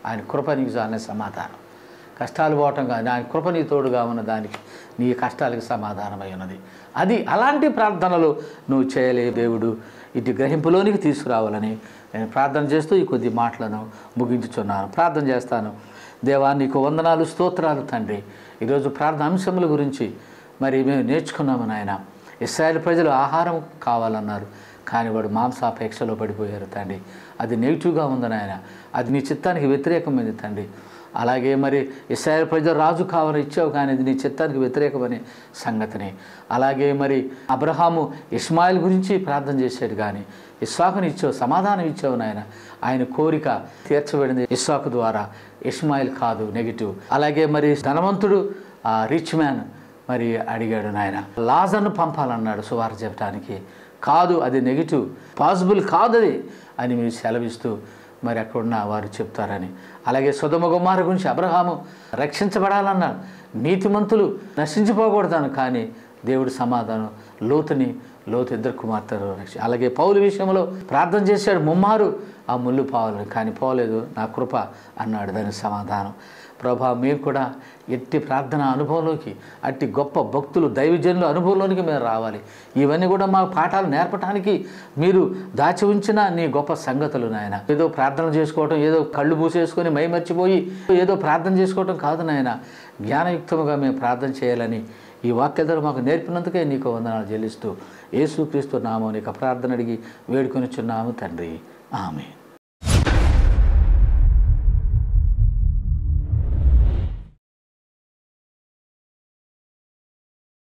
ఆయన కృప నీకు అనే సమాధానం. కష్టాలు పోవటం కాదు, ఆయన కృప నీ తోడుగా ఉన్న దానికి నీ కష్టాలకు సమాధానమై ఉన్నది. అది అలాంటి ప్రార్థనలు నువ్వు చేయలే. దేవుడు ఇటు గ్రహింపులోనికి తీసుకురావాలని నేను ప్రార్థన చేస్తూ ఈ కొద్ది మాటలను ముగించుచున్నాను. ప్రార్థన చేస్తాను. దేవా నీకు వందనాలు, స్తోత్రాలు తండ్రి. ఈరోజు ప్రార్థన అంశముల గురించి మరి మేము నేర్చుకున్నాము నాయన. ఇశ్రాయేలు ప్రజలు ఆహారం కావాలన్నారు, కానీ వాడు మాంసాపేక్షలో పడిపోయారు తండ్రి. అది నెగిటివ్గా ఉంది నాయన, అది నీ చిత్తానికి వ్యతిరేకమైంది తండ్రి. అలాగే మరి ఇశ్రాయేలు ప్రజలు రాజు కావాలని ఇచ్చావు, కానీ అది నీ చిత్తానికి వ్యతిరేకమనే సంగతిని. అలాగే మరి అబ్రహాము ఇష్మాయిల్ గురించి ప్రార్థన చేశాడు, కానీ ఇస్సాకుని ఇచ్చావు, సమాధానం ఇచ్చావు నాయన. ఆయన కోరిక తీర్చబడింది ఇస్సాకు ద్వారా, ఇష్మాయిల్ కాదు, నెగిటివ్. అలాగే మరి ధనవంతుడు రిచ్ మ్యాన్ మరి అడిగాడు నాయన, లాజర్ను పంపాలన్నాడు సువార్త చెప్పడానికి. కాదు, అది నెగిటివ్, పాసిబుల్ కాదు అది అని మీరు సెలవిస్తూ మరి అక్కడున్న వారు చెప్తారని. అలాగే సొదొమ గొమొర్రా గురించి అబ్రహాము రక్షించబడాలన్నాడు, నీతిమంతులు నశించిపోకూడతాను, కానీ దేవుడు సమాధానం లోతు ఇద్దరు కుమార్తెలు అలాగే పౌలు విషయంలో ప్రార్థన చేశాడు ముమ్మారు ఆ ముళ్ళు పోవాలని, కానీ పోలేదు, నా కృప అన్నాడు దానికి సమాధానం. ప్రభా మేము కూడా ఎట్టి ప్రార్థన అనుభవంలోకి, అట్టి గొప్ప భక్తులు దైవజనుల అనుభవంలోనికి మేము రావాలి. ఇవన్నీ కూడా మా పాఠాలు నేర్పడానికి మీరు దాచి ఉంచిన నీ గొప్ప సంగతులు నాయన. ఏదో ప్రార్థన చేసుకోవటం, ఏదో కళ్ళు మూసేసుకొని మైమర్చిపోయి ఏదో ప్రార్థన చేసుకోవటం కాదు నాయన. జ్ఞానయుక్తముగా మేము ప్రార్థన చేయాలని ఈ వాక్యాలు మాకు నేర్పినందుకే నీకు వందనాలు చెల్లిస్తూ యేసుక్రీస్తు నామమున ప్రార్థన అడిగి వేడుకొనిచున్నాము తండ్రి. ఆమేన్.